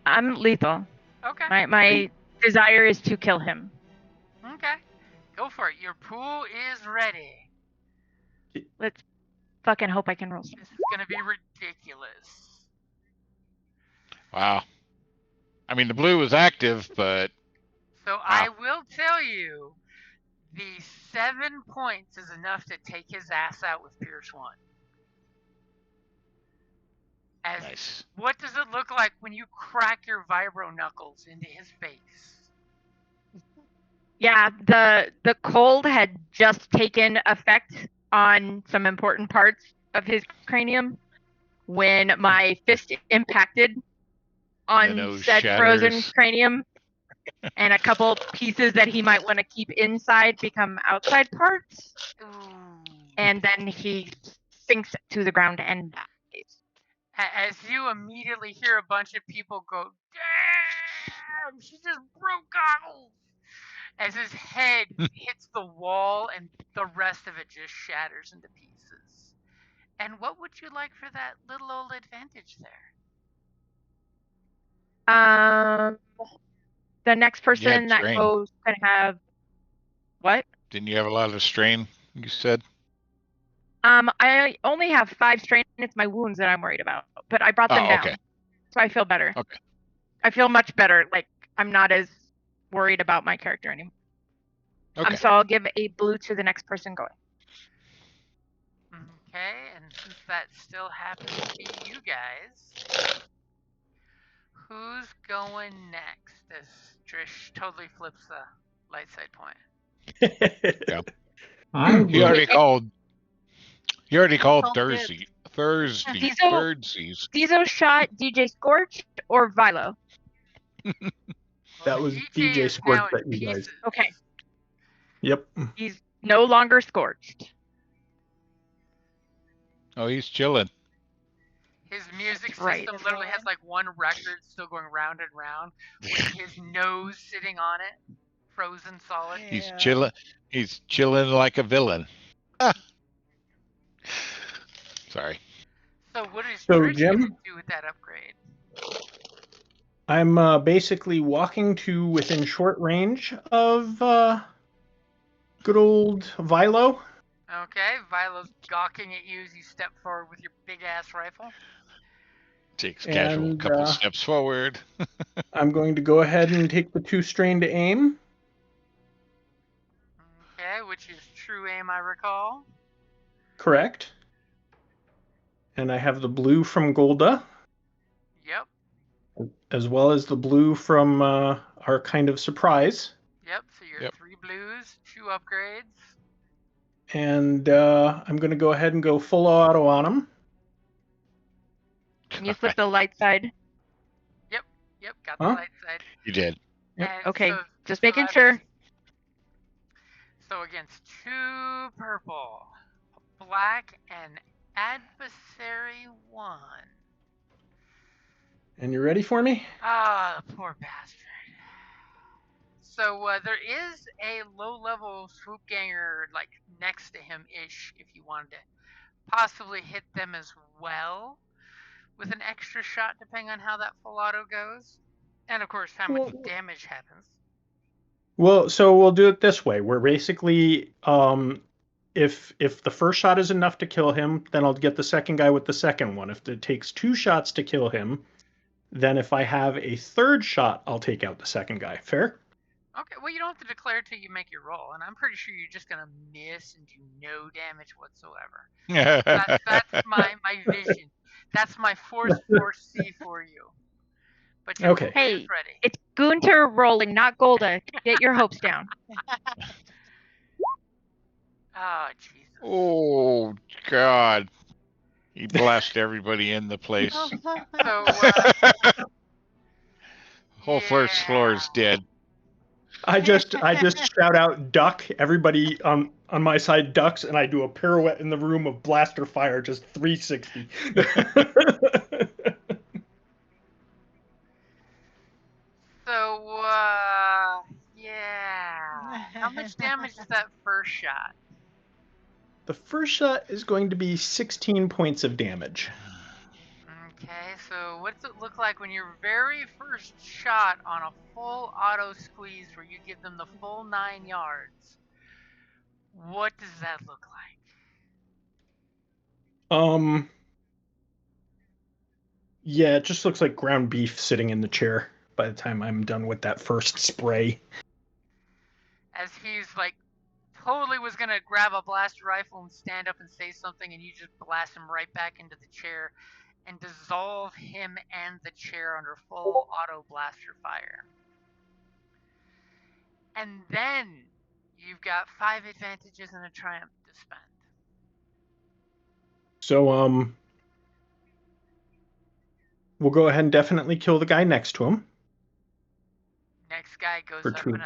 I'm lethal. Okay. My desire is to kill him. Okay. Go for it. Your pool is ready. Let's fucking hope I can roll. This is going to be ridiculous. Wow. I mean, the blue was active, but So I will tell you, the 7 points is enough to take his ass out with Pierce 1. nice. What does it look like when you crack your vibro knuckles into his face? Yeah, the cold had just taken effect on some important parts of his cranium when my fist impacted on said frozen cranium, and a couple pieces that he might want to keep inside become outside parts. Ooh. And then he sinks to the ground and dies. As you immediately hear a bunch of people go, "Damn, she just broke goggles!" As his head hits the wall and the rest of it just shatters into pieces. And what would you like for that little old advantage there? The next person that strain. goes can have what? Didn't you have a lot of strain, you said? I only have 5 strain. It's my wounds that I'm worried about, but I brought them down, okay. so I feel better. Okay. I feel much better. Like, I'm not as worried about my character anymore. Okay. So I'll give a blue to the next person going. Okay, and since that still happens to be you guys, who's going next? As Trish totally flips the light side point. Yeah. He already called. He already called Called Thursday. Diesel- Thirdsies. Diesel shot DJ Scorch or Vilo? That was DJ DJ is Scorch now in that you guys. pieces. Okay. Yep. He's no longer scorched. Oh, he's chilling. His music system Right. literally has like one record still going round and round with his nose sitting on it, frozen solid. He's chilling. He's chilling like a villain. Sorry. So what is So, Trish Jim? going to do with that upgrade? I'm basically walking to within short range of good old Vilo. Okay, Vilo's gawking at you as you step forward with your big ass rifle. Takes casual couple steps forward. I'm going to go ahead and take the 2 strain to aim. Okay, which is true aim, I recall. Correct. And I have the blue from Golda, Yep. as well as the blue from our kind of surprise. Yep, so you're 3 blues, 2 upgrades. And I'm going to go ahead and go full auto on him. Can you flip the light side? Yep, got the light side. You did. Yep. And Okay, so, just making sure. So against 2 purple, black, and adversary 1. And you ready for me? Ah, the poor bastard. So there is a low-level swoop ganger like next to him-ish if you wanted to possibly hit them as well with an extra shot depending on how that full auto goes. And of course how much damage happens. Well, so we'll do it this way. We're basically, if the first shot is enough to kill him, then I'll get the second guy with the second one. If it takes 2 shots to kill him, then if I have a third shot, I'll take out the second guy. Fair? Okay, well you don't have to declare till you make your roll, and I'm pretty sure you're just gonna miss and do no damage whatsoever. That's my vision. That's my force C for you. But your Okay. Hey, is ready. it's Gunter rolling, not Golda. Get your hopes down. Oh, Jesus. Oh, God. He blasted everybody in the place. So, Whole first floor is dead. I just shout out duck. Everybody on my side ducks, and I do a pirouette in the room of blaster fire, just 360. So, yeah. How much damage is that first shot? The first shot is going to be 16 points of damage. Okay, so what's it look like when your very first shot on a full auto squeeze where you give them the full 9 yards? What does that look like? Yeah, it just looks like ground beef sitting in the chair by the time I'm done with that first spray. As he's like totally was gonna grab a blaster rifle and stand up and say something, and you just blast him right back into the chair and dissolve him and the chair under full auto blaster fire. And then you've got 5 advantages and a triumph to spend. So, we'll go ahead and definitely kill the guy next to him. Next guy goes For up two.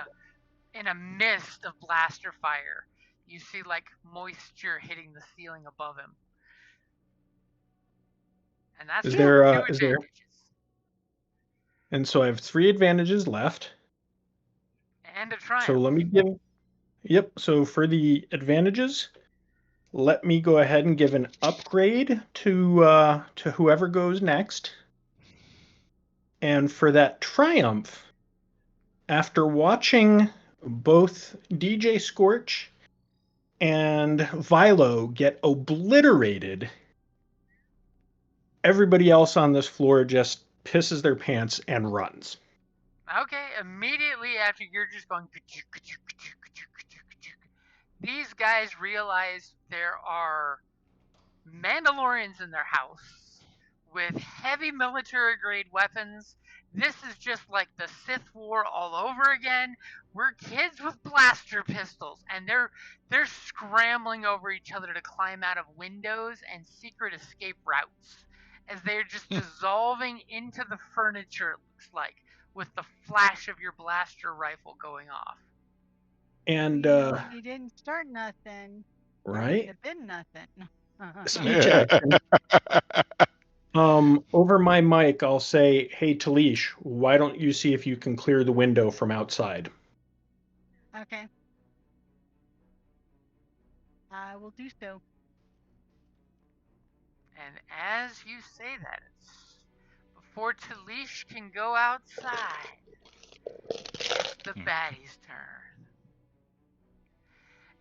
in a mist of blaster fire. You see like moisture hitting the ceiling above him. And that's Is two there? advantages. And so I have 3 advantages left. And a triumph. So let me give. Yep. So for the advantages, let me go ahead and give an upgrade to whoever goes next. And for that triumph, after watching both DJ Scorch and Vilo get obliterated, everybody else on this floor just pisses their pants and runs. Okay, immediately after you're just going, these guys realize there are Mandalorians in their house with heavy military grade weapons. This is just like the Sith War all over again. We're kids with blaster pistols, and they're scrambling over each other to climb out of windows and secret escape routes as they're just dissolving into the furniture, it looks like, with the flash of your blaster rifle going off. And you didn't start nothing. right? It been nothing. Speech action. Over my mic, I'll say, "Hey, Talish, why don't you see if you can clear the window from outside?" Okay. I will do so. And as you say that, before Talish can go outside, it's the baddie's turn.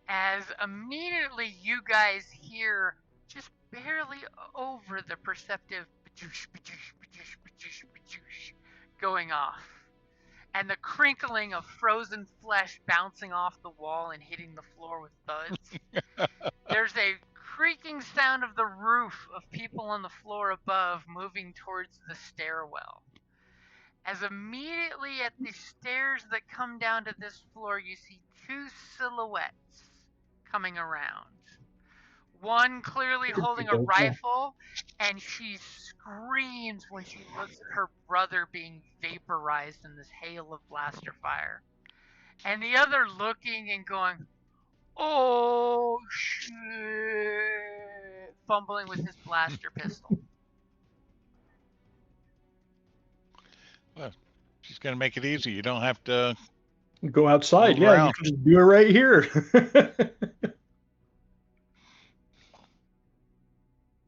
As immediately you guys hear just barely over the perceptive going off, and the crinkling of frozen flesh bouncing off the wall and hitting the floor with thuds. There's a creaking sound of the roof of people on the floor above moving towards the stairwell. As immediately at the stairs that come down to this floor, you see 2 silhouettes coming around. One clearly holding a rifle, and she screams when she looks at her brother being vaporized in this hail of blaster fire. And the other looking and going, "Oh shit," fumbling with his blaster pistol. Well, she's going to make it easy. You don't have to go outside. Move Yeah, around. You can just do it right here.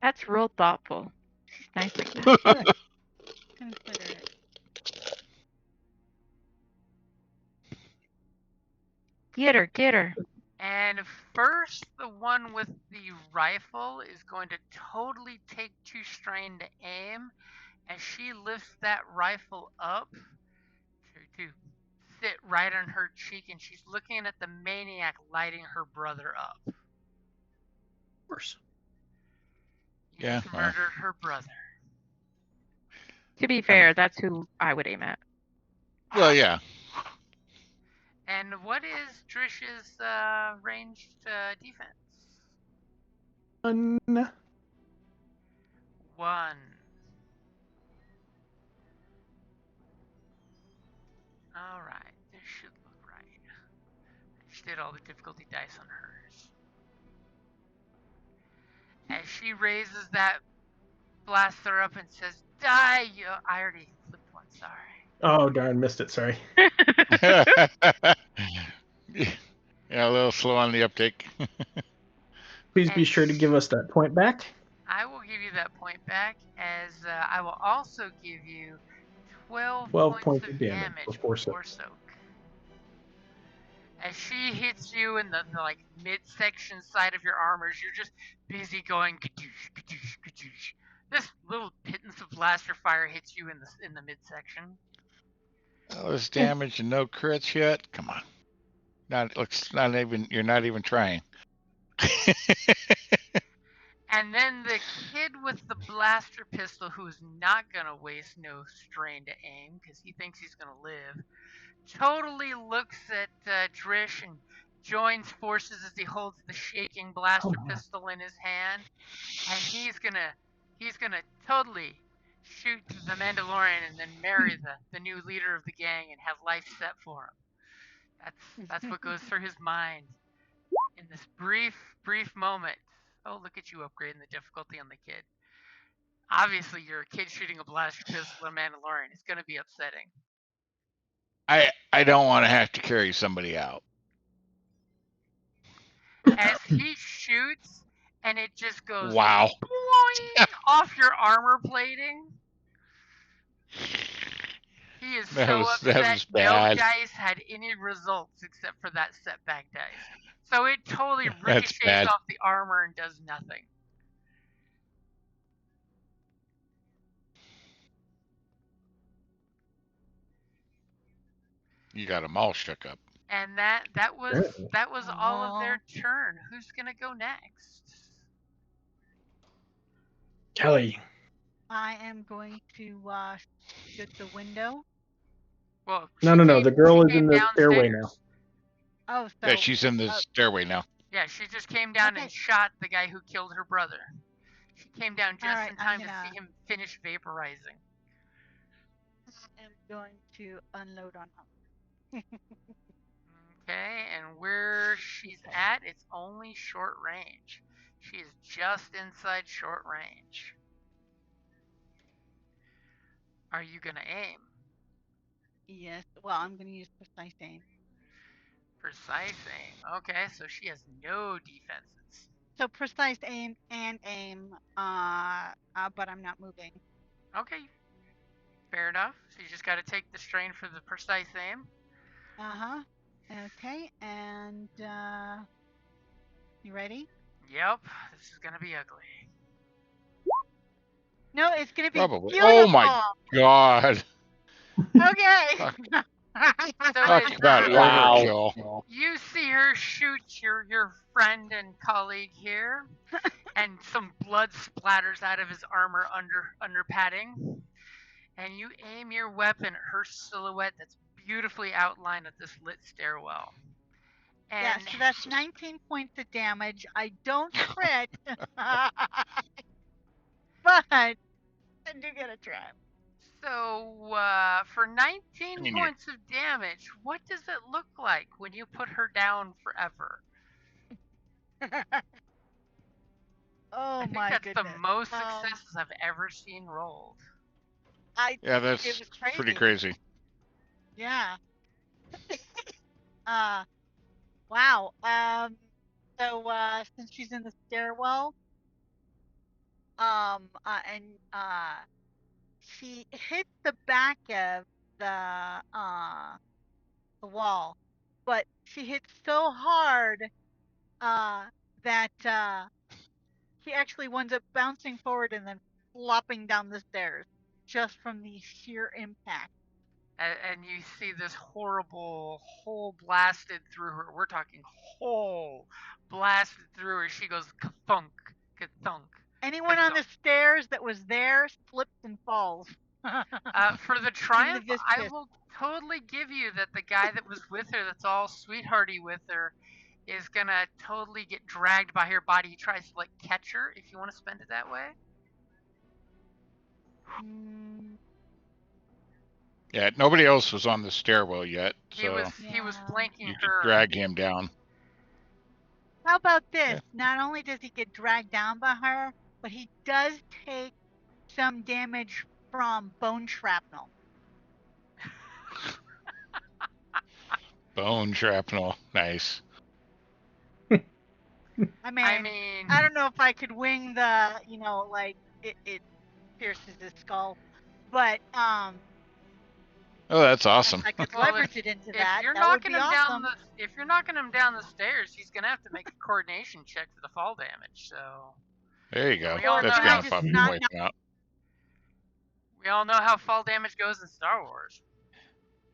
That's real thoughtful. She's nice like that. Consider it. Get her. And first, the one with the rifle is going to totally take too strain to aim as she lifts that rifle up to sit right on her cheek, and she's looking at the maniac lighting her brother up. Of course. You just murdered her brother. To be fair, that's who I would aim at. Well, yeah. And what is Drish's ranged defense? 1. Alright, this should look right. wasted all the difficulty dice on hers. As she raises that blaster up and says, "Die!" I already flipped one. Sorry. Oh darn, missed it. Sorry. Yeah, a little slow on the uptake. Please be sure to give us that point back. I will give you that point back, as I will also give you 12 points of damage before soak. As she hits you in the like midsection side of your armors, you're just busy going kadoosh, kadoosh, kadoosh. This little pittance of blaster fire hits you in the midsection. All this damage and no crits yet. Come on, you're not even trying. And then the kid with the blaster pistol, who's not gonna waste no strain to aim because he thinks he's gonna live, totally looks at Drish and joins forces as he holds the shaking blaster pistol in his hand, and he's gonna totally shoot the Mandalorian and then marry the new leader of the gang and have life set for him. That's what goes through his mind in this brief moment. Oh, look at you upgrading the difficulty on the kid. Obviously, you're a kid shooting a blaster pistol at a Mandalorian. It's gonna be upsetting. I don't want to have to carry somebody out. As he shoots, and it just goes wow boing, off your armor plating. He is so upset. That was bad. No dice had any results except for that setback dice. So it totally ricochets off the armor and does nothing. You got them all shook up. And that was all of their turn. Who's gonna go next? Kelly. I am going to shoot the window. Well, no. The girl is in the stairway now. Oh, so, yeah, she's in the stairway now. Yeah, she just came down and shot the guy who killed her brother. She came down just in time to see him finish vaporizing. I'm going to unload on him. Okay, and where she's at, it's only short range. She is just inside short range. Are you gonna aim? Yes. Well, I'm gonna use precise aim. Precise aim. Okay, so she has no defenses. So precise aim and aim, but I'm not moving. Okay. Fair enough. So you just got to take the strain for the precise aim. Okay, and you ready? Yep. This is gonna be ugly. No, it's gonna be probably. Beautiful. Oh my god. Okay. Talk about overkill. You see her shoot your friend and colleague here, and some blood splatters out of his armor under padding. And you aim your weapon at her silhouette that's beautifully outlined at this lit stairwell. And yeah, so that's 19 points of damage. I don't crit, but I do get a try. So, for 19 points of damage, what does it look like when you put her down forever? Oh my goodness. I think that's the most successes I've ever seen rolled. Yeah, that's pretty crazy. Yeah. Wow. So since she's in the stairwell, she hit the back of the wall, but she hit so hard that she actually winds up bouncing forward and then flopping down the stairs just from the sheer impact. And you see this horrible hole blasted through her. We're talking hole blasted through her. She goes ka-thunk, ka-thunk. Anyone on the stairs that was there slips and falls. For the triumph, I will totally give you that the guy that was with her, that's all sweethearty with her, is gonna totally get dragged by her body. He tries to catch her, if you want to spend it that way. Yeah, nobody else was on the stairwell yet. He was flanking you her. could drag him down. How about this? Yeah. Not only does he get dragged down by her, but he does take some damage from bone shrapnel. Bone shrapnel. Nice. I mean, I don't know if I could wing the, like it pierces his skull, but Oh, that's awesome. I could leverage it into that. If you're That would knocking be him awesome. if you're knocking him down the stairs, he's gonna have to make a coordination check for the fall damage. So There you go. We all That's know gonna how fucking not- wipe him out. we all know how fall damage goes in Star Wars.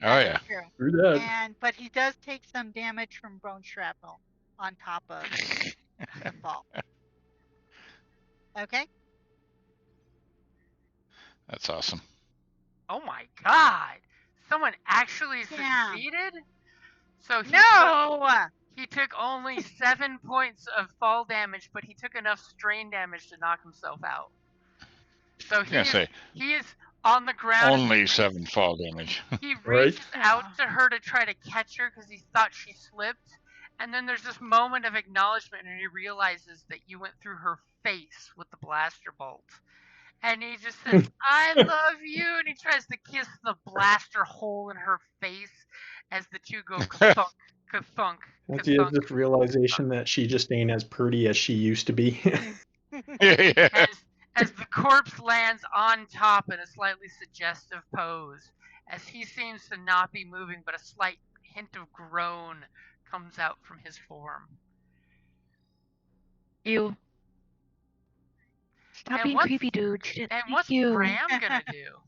Oh yeah. True. Through that. But he does take some damage from bone shrapnel on top of the fall. Okay. That's awesome. Oh my God! Someone actually Yeah. succeeded. So he took only 7 points of fall damage, but he took enough strain damage to knock himself out. So he is on the ground. Only 7 fall damage. He reaches out to her to try to catch her because he thought she slipped. And then there's this moment of acknowledgement, and he realizes that you went through her face with the blaster bolt. And he just says, I love you. And he tries to kiss the blaster hole in her face as the two go ka-thunk, ka-thunk. Once he has this realization that she just ain't as pretty as she used to be. Yeah. As the corpse lands on top in a slightly suggestive pose, as he seems to not be moving, but a slight hint of groan comes out from his form. You. Stop being creepy, dude. Shit, and what's Bram gonna do?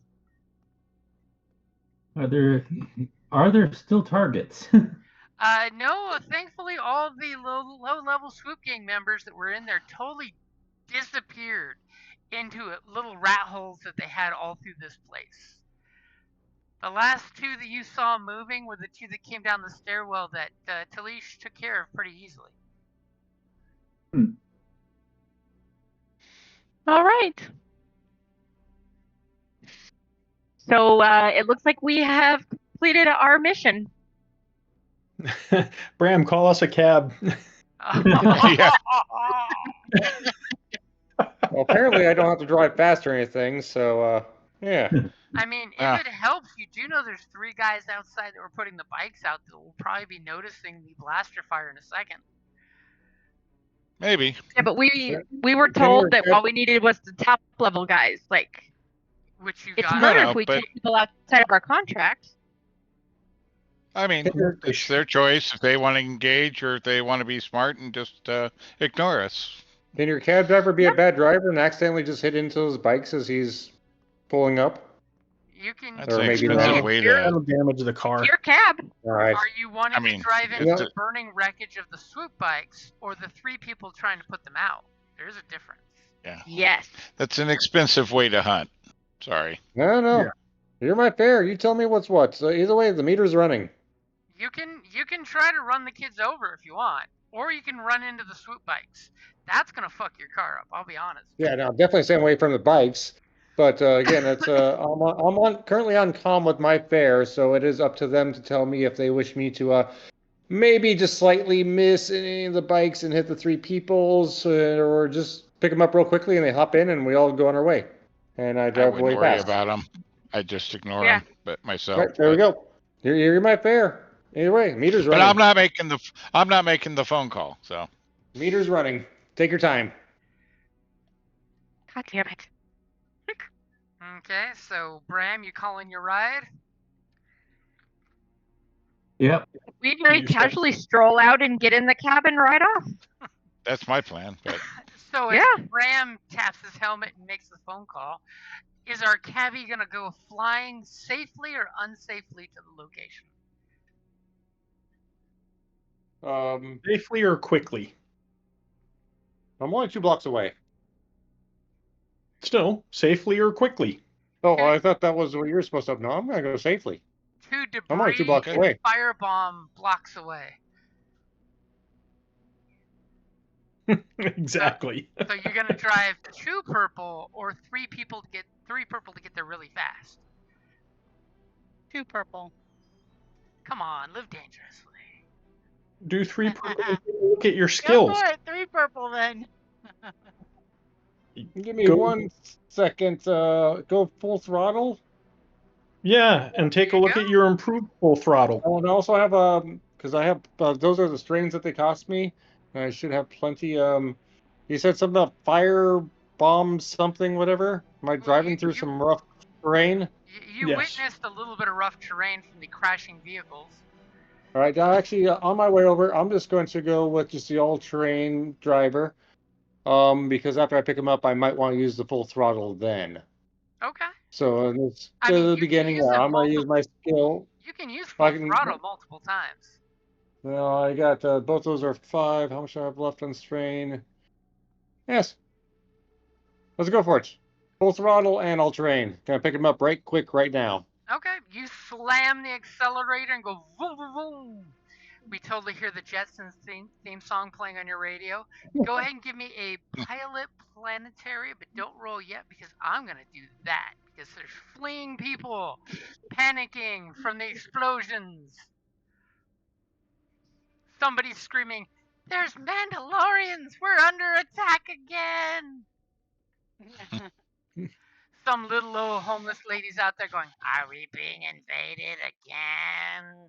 Are there still targets? No, thankfully all the low-level Swoop Gang members that were in there totally disappeared into little rat holes that they had all through this place. The last two that you saw moving were the two that came down the stairwell that Talish took care of pretty easily. All right. So it looks like we have completed our mission. Bram, call us a cab. Yeah. Well, apparently I don't have to drive fast or anything, so yeah. I mean, if it helps, you do know there's 3 guys outside that were putting the bikes out that will probably be noticing the blaster fire in a second. Maybe. Yeah, but we were told that all we needed was the top level guys. Like, which you it's got. murder if we kill people outside of our contract. I mean, it's their choice if they want to engage or if they want to be smart and just ignore us. Can your cab driver be a bad driver and accidentally just hit into those bikes as he's pulling up? You can. That's an expensive way to. That'll damage the car. Your cab. All right. Are you wanting to drive into the burning wreckage of the swoop bikes or the 3 people trying to put them out? There's a difference. Yeah. Yes. That's an expensive way to hunt. Sorry. No. Yeah. You're my fare. You tell me what's what. So either way, the meter's running. You can try to run the kids over if you want, or you can run into the swoop bikes. That's gonna fuck your car up. I'll be honest. Yeah, no, definitely staying away from the bikes. But again, it's I'm currently on comm with my fare, so it is up to them to tell me if they wish me to maybe just slightly miss any of the bikes and hit the 3 peoples, or just pick them up real quickly and they hop in and we all go on our way. And I drive wouldn't way worry fast. about them. I just ignore them, but myself. Right, there we go. You're my fare. Either way, meter's running. But I'm not making the phone call. So meter's running. Take your time. God damn it. Okay, so Bram, you calling your ride? Yep. We very casually stroll out and get in the cabin right off. That's my plan. But so as Bram taps his helmet and makes the phone call, is our cabbie gonna go flying safely or unsafely to the location? Safely or quickly? I'm only 2 blocks away. Still, safely or quickly? Oh, I thought that was what you were supposed to. No, I'm gonna go safely. 2 debris I'm only 2 blocks away. Firebomb blocks away. Exactly. So you're gonna drive 2 purple or 3 purple to get there really fast. 2 purple. Come on, live dangerously. Do 3 purple and look at your Go skills. for it. 3 purple then. Give me Go- 1 second. Go full throttle. Yeah, and take a look at your improved full throttle. Oh, and I also have because I have those are the strains that they cost me. And I should have plenty. You said something about fire bomb something, whatever. Am I driving through some rough terrain? You Yes. witnessed a little bit of rough terrain from the crashing vehicles. All right, now actually on my way over, I'm just going to go with just the all-terrain driver. Because after I pick him up, I might want to use the full throttle then. Okay. So it's I mean, the you can beginning. use it I'm gonna use my skill. You can use I full can- throttle multiple times. Well, I got both those are 5. How much do I have left on strain? Yes. Let's go for it. Full throttle and all-terrain. Gonna pick him up right quick right now. Okay, you slam the accelerator and go vroom, vroom, vroom. We totally hear the Jetsons theme song playing on your radio. Go ahead and give me a pilot planetary, but don't roll yet because I'm going to do that. Because there's fleeing people panicking from the explosions. Somebody's screaming, "There's Mandalorians! We're under attack again!" Some little old homeless ladies out there going, "Are we being invaded again?"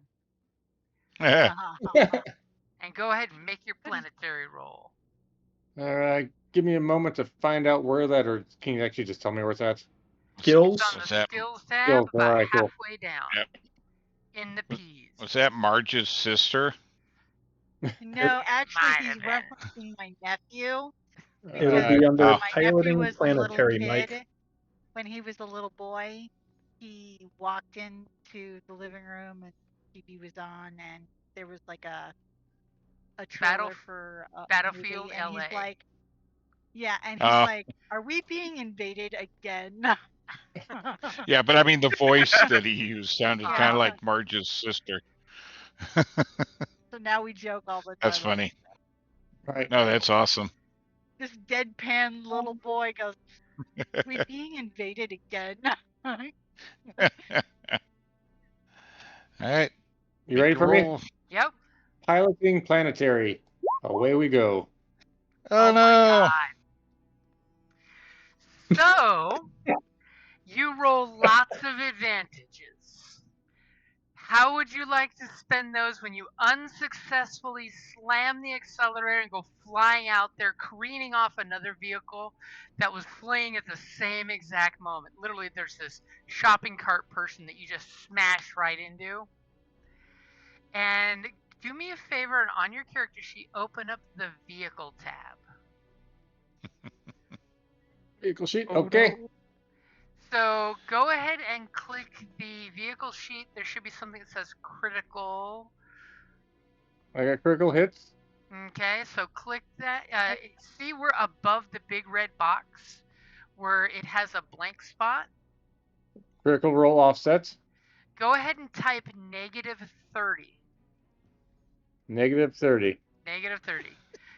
And go ahead and make your planetary roll. All right, give me a moment to find out where that, or can you actually just tell me where it's at? Skills. It's on What's the that? skills tab, Skills, about alright, cool. halfway down. Yep. In the P's. Was that Marge's sister? No, actually, might he's have been. referencing my nephew. It would be Because under Oh. my nephew piloting was a little planetary, kid. Mike. When he was a little boy, he walked into the living room and TV was on, and there was like a trailer for a Battlefield movie, and LA. he's like, yeah, and he's Oh. like, "Are we being invaded again?" Yeah, but I mean the voice that he used sounded Yeah. kind of like Marge's sister. So now we joke all the time. That's funny. Right. No, that's awesome. This deadpan little boy goes, "Are we being invaded again?" All right. You ready for me? Roll. Yep. Piloting planetary. Away we go. Oh, my no. God. So, you roll lots of advantages. How would you like to spend those when you unsuccessfully slam the accelerator and go flying out there, careening off another vehicle that was fleeing at the same exact moment? Literally, there's this shopping cart person that you just smash right into. And do me a favor, and on your character sheet, open up the vehicle tab. Vehicle sheet. Okay. So go ahead and click the vehicle sheet. There should be something that says critical. I got critical hits. Okay, so click that. See where above the big red box where it has a blank spot? Critical roll offsets. Go ahead and type -30. -30. -30.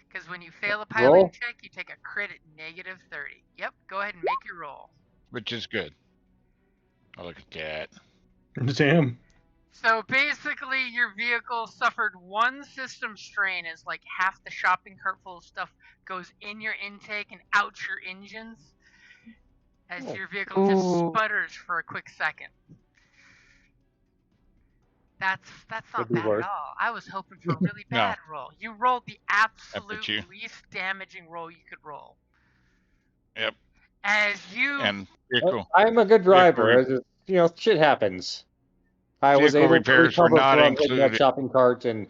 Because when you fail a Roll. piloting check, you take a crit at -30. Yep, go ahead and make your roll. Which is good. Oh, look at that. Damn. So basically, your vehicle suffered one system strain as like half the shopping cart full of stuff goes in your intake and out your engines as your vehicle just sputters for a quick second. That's not Could be bad worse. at all. I was hoping for a really bad roll. You rolled the absolute you. least damaging roll you could roll. Yep. As you And vehicle, I'm a good driver. Vehicle It's just, shit happens. I was vehicle able to repairs were recover not from hitting that included. shopping cart, and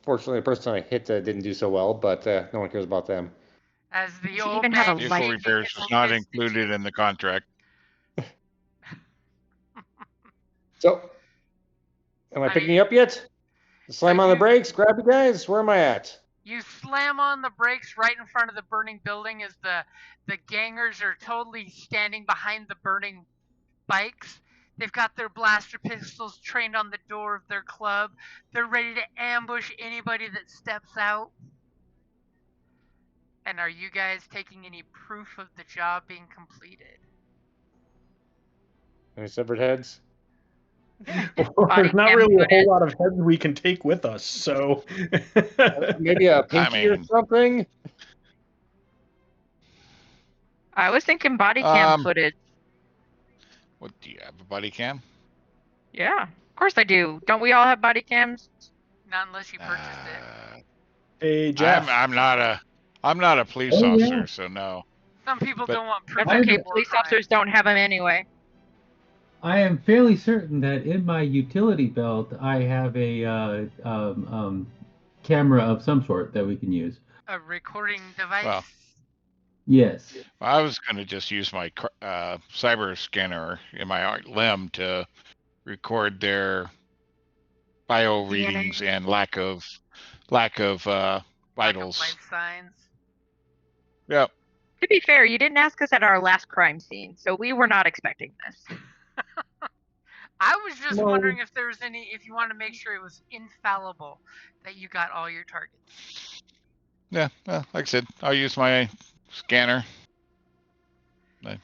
fortunately, the person I hit didn't do so well, but no one cares about them. as the You old even man have a shaking Vehicle light- repairs his was not fist at you. included in the contract. So, am I I picking mean- you up yet? Slam on the brakes, grab you guys. Where am I at? You slam on the brakes right in front of the burning building as the gangers are totally standing behind the burning bikes. They've got their blaster pistols trained on the door of their club. They're ready to ambush anybody that steps out. And are you guys taking any proof of the job being completed? Any severed heads? Well, Body there's not cam really a footage. whole lot of heads we can take with us, so Maybe a pinky or mean- something. I was thinking body cam footage. What, do you have a body cam? Yeah, of course I do. Don't we all have body cams? Not unless you purchased it. Hey, Jeff. I'm not a police Oh, yeah. officer, so no. Some people But- don't want proof. That's okay. of war Police crimes. officers don't have them anyway. I am fairly certain that in my utility belt I have a camera of some sort that we can use. A recording device. Well. Yes. I was going to just use my cyber scanner in my limb to record their bio DNA. readings and lack of vitals. Life signs. Yep. To be fair, you didn't ask us at our last crime scene, so we were not expecting this. I was just No. wondering if there was if you wanted to make sure it was infallible, that you got all your targets. Yeah. Well, like I said, I'll use my scanner. I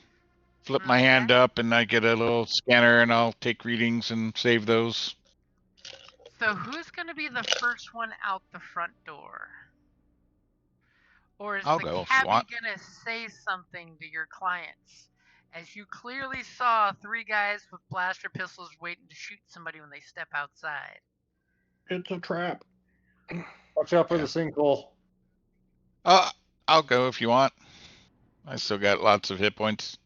flip my hand up and I get a little scanner and I'll take readings and save those. So who's going to be the first one out the front door? Or is I'll the go if you cabbie want. going to say something to your clients? As you clearly saw 3 guys with blaster pistols waiting to shoot somebody when they step outside. It's a trap. Watch out for the sinkhole. I'll go if you want. I still got lots of hit points.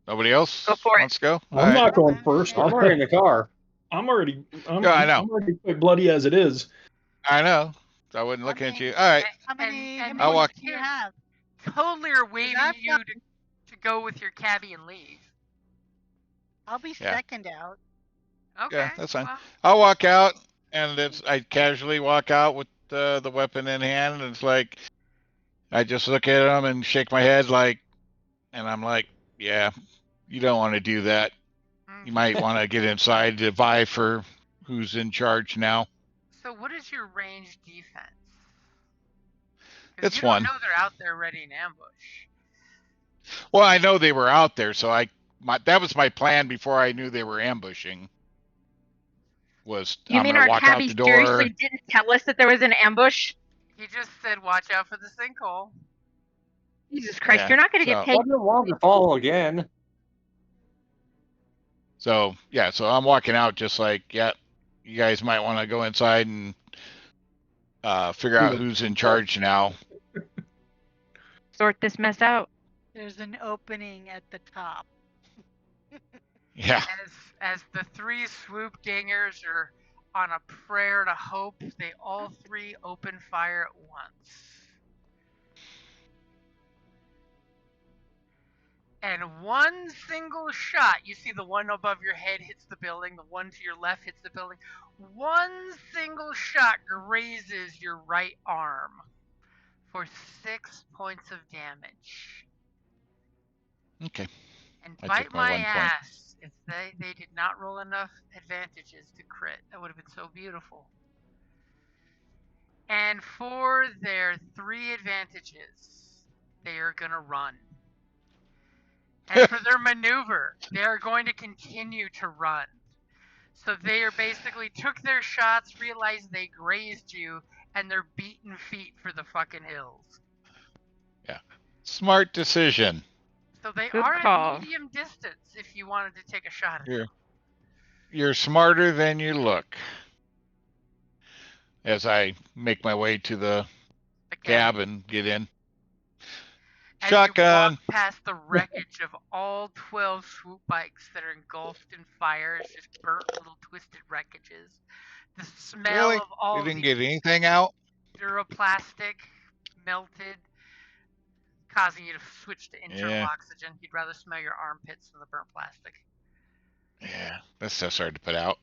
Nobody else Go for it. wants to go? I'm All right. not going first. I'm already in the car. I'm already. Yeah, I know. I'm already quite bloody as it is. I know. I wasn't looking at you. All right. How many I'll walk- do you have? Totally are waving I've you got- to go with your cabbie and leave. I'll be Yeah. second out. Okay. Yeah, that's fine. well, I'll walk out, and I casually walk out with the weapon in hand, and it's like I just look at them and shake my head, and I'm like, yeah, you don't want to do that. You might want to get inside to vie for who's in charge now. So what is your range defense? 'Cause It's you don't 1. know they're out there ready in ambush. Well, I know they were out there, so that was my plan before I knew they were ambushing. You I'm mean gonna our walk out cabbie the door. seriously didn't tell us that there was an ambush? He just said, "Watch out for the sinkhole." Jesus Christ, Yeah, you're not going to so- get paid. Wasn't long to follow again. So yeah, so I'm walking out just like, yeah, you guys might want to go inside and figure out who's in charge now. Sort this mess out. There's an opening at the top. Yeah. As the 3 swoop gangers are on a prayer to hope, they all 3 open fire at once. And one single shot, you see the one above your head hits the building, the one to your left hits the building. One single shot grazes your right arm for 6 points of damage. Okay. And I bite took my my 1 point. ass if they did not roll enough advantages to crit. That would have been so beautiful. And for their 3 advantages, they are going to run. And for their maneuver, they are going to continue to run. So they are basically took their shots, realized they grazed you, and they're beating feet for the fucking hills. Smart decision. So they Good are call. at medium distance if you wanted to take a shot at them. You're smarter than you look. As I make my way to the cab and get in. As Shotgun. You walk past the wreckage of all 12 swoop bikes that are engulfed in fire, it's just burnt little twisted wreckages. The smell Really? of all You didn't the get anything out? duroplastic melted, causing you to switch to internal Yeah. oxygen. You'd rather smell your armpits than the burnt plastic. Yeah, that's so hard to put out.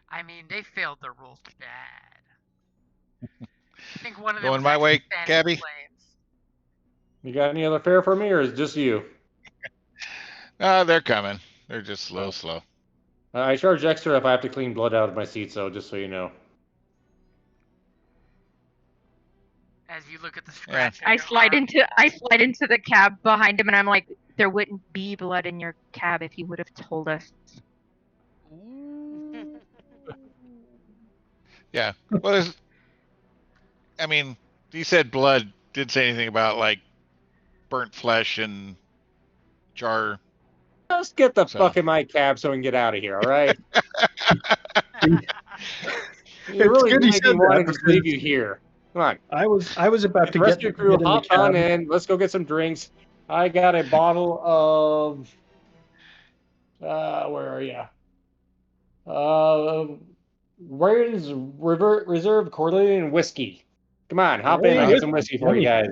I mean, they failed their rules bad. I think one of them Going was my actually way, fanning Gabby? flames. You got any other fare for me, or is it just you? They're coming. They're just Oh. slow. I charge extra if I have to clean blood out of my seat, so just so you know. As you look at the scratch. I slide into the cab behind him, and I'm like, there wouldn't be blood in your cab if you would have told us. Ooh. Yeah. Well, I mean, you said blood. Didn't say anything about like burnt flesh and jar. Just get the fuck in my cab so we can get out of here, all right? You really made me want to just leave you here. Come on. I was about to rescue crew, get in the hop on cab. in. Let's go get some drinks. I got a bottle of where are you? Where's Reserve Corleone whiskey? Come on, hop in. I'll get some whiskey for you guys.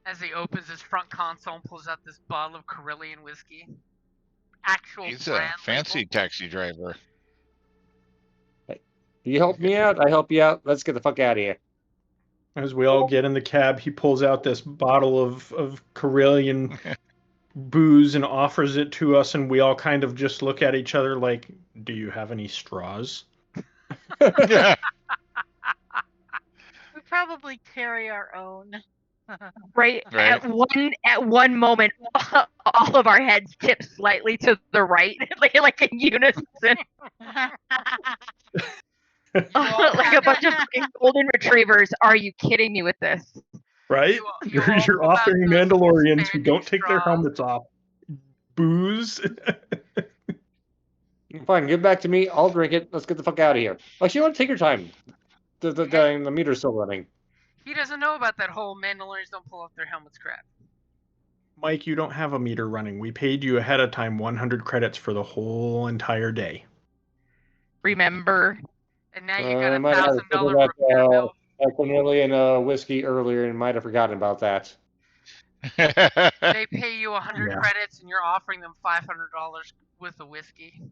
As he opens his front console and pulls out this bottle of Carillion whiskey. Actual He's a brand fancy label. taxi driver. You help me out, I help you out. Let's get the fuck out of here. As we all get in the cab, he pulls out this bottle of Carillion booze and offers it to us, and we all kind of just look at each other like, do you have any straws? We probably carry our own. Right. At one moment, all of our heads tip slightly to the right, like in unison. Like a bunch of golden retrievers. Are you kidding me with this? Right? You're offering Mandalorians who don't take their helmets off booze. Fine, give it back to me. I'll drink it. Let's get the fuck out of here. Actually, you want to take your time. The meter's still running. He doesn't know about that whole Mandalorians don't pull off their helmets crap. Mike, you don't have a meter running. We paid you ahead of time 100 credits for the whole entire day. Remember? And now you got $1,000 repair bill. Cornelian whiskey earlier and might have forgotten about that. They pay you 100 credits and you're offering them $500 with the whiskey.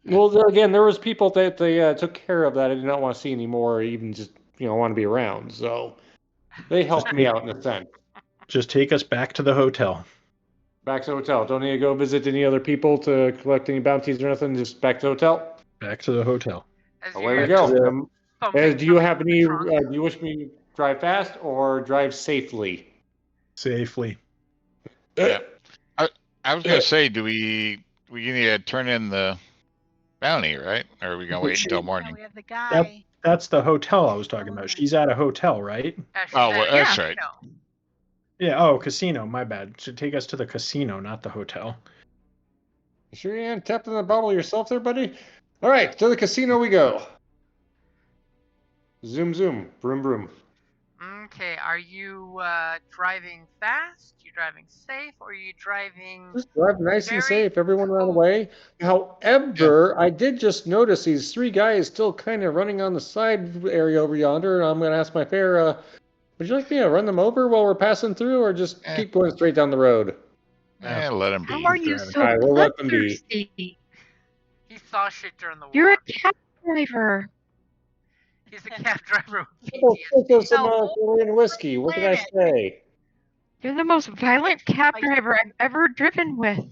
Well, again, there was people that they took care of that I did not want to see anymore, or even just want to be around. So they helped me out in a sense. Just take us back to the hotel. Back to the hotel. Don't need to go visit any other people to collect any bounties or nothing. Just back to the hotel. Back to the hotel. Away we go. Do you have any? Do you wish me to drive fast or drive safely? Safely. Yeah. I was gonna say, do we need to turn in the bounty, right? Or are we gonna wait until morning? We have the guy. That's the hotel I was talking about. She's at a hotel, right? Oh, well, that's right. Yeah. Oh, casino. My bad. Should take us to the casino, not the hotel. You sure you ain't tapping the bottle yourself there, buddy? All right, to the casino we go. Zoom, zoom, broom, broom. Okay, are you driving fast? You driving safe, or are you driving? Just drive nice and safe. Everyone ran away. However, I did just notice these three guys still kind of running on the side area over yonder. And I'm going to ask my fare. Would you like me to run them over while we're passing through, or just keep going straight down the road? Let them be. How are you so we'll let them be. He saw shit during the war. You're a cab driver. He's a cab driver. Some whiskey. What can I say? You're the most violent cab driver I've ever driven with.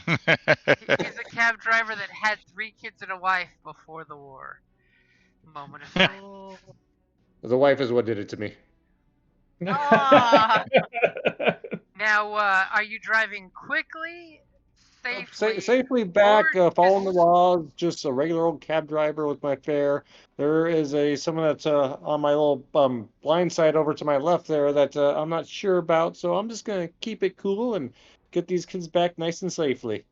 He's a cab driver that had 3 kids and a wife before the war. Moment of silence. The wife is what did it to me. Now, are you driving quickly? Safely back, following the laws, just a regular old cab driver with my fare. There is someone that's on my little blind side over to my left there that I'm not sure about, so I'm just going to keep it cool and get these kids back nice and safely.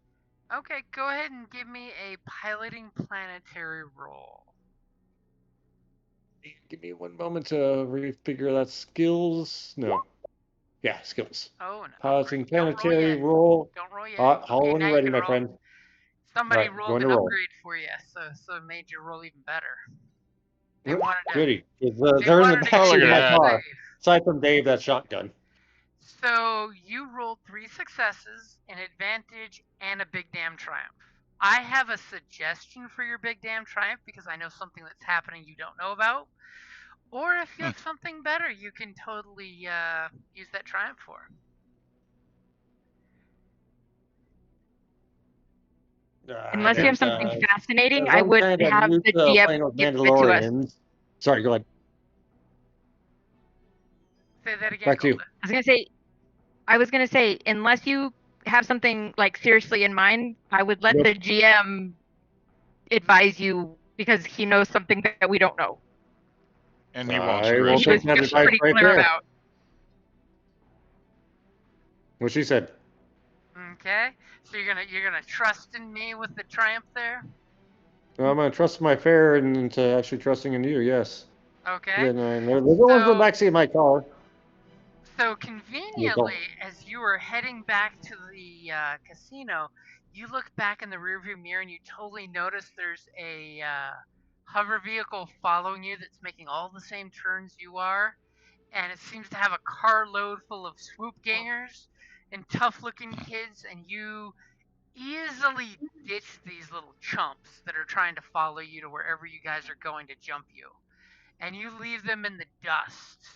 Okay, go ahead and give me a piloting planetary roll. Give me one moment to refigure that skills. No. Yeah, skills. Oh, no. Piloting planetary roll. Don't roll yet. How when you're ready, my friend. Somebody rolled an upgrade for you, so it made your roll even better. They wanted to, goody. There is a backseat in my car. Aside from Dave, that shotgun. So you rolled 3 successes, an advantage, and a big damn triumph. I have a suggestion for your big damn triumph because I know something that's happening you don't know about. Or if you have something better, you can totally use that triumph for. Unless you have something fascinating, I would have the DM give it to us. Sorry, go ahead. Say that again, Back to you. Golda. I was gonna say, unless you have something like seriously in mind, I would let Nope. the GM advise you because he knows something that we don't know. And he wants I you will He take was that just advice pretty right clear there. about. What she said. Okay, so you're gonna trust in me with the triumph there. No, I'm gonna trust my fare into actually trusting in you. Yes. Okay. Yeah, no, they're the ones in the backseat of my car. So conveniently, as you were heading back to the casino, you look back in the rearview mirror and you totally notice there's a hover vehicle following you that's making all the same turns you are, and it seems to have a carload full of swoop gangers and tough-looking kids, and you easily ditch these little chumps that are trying to follow you to wherever you guys are going to jump you, and you leave them in the dust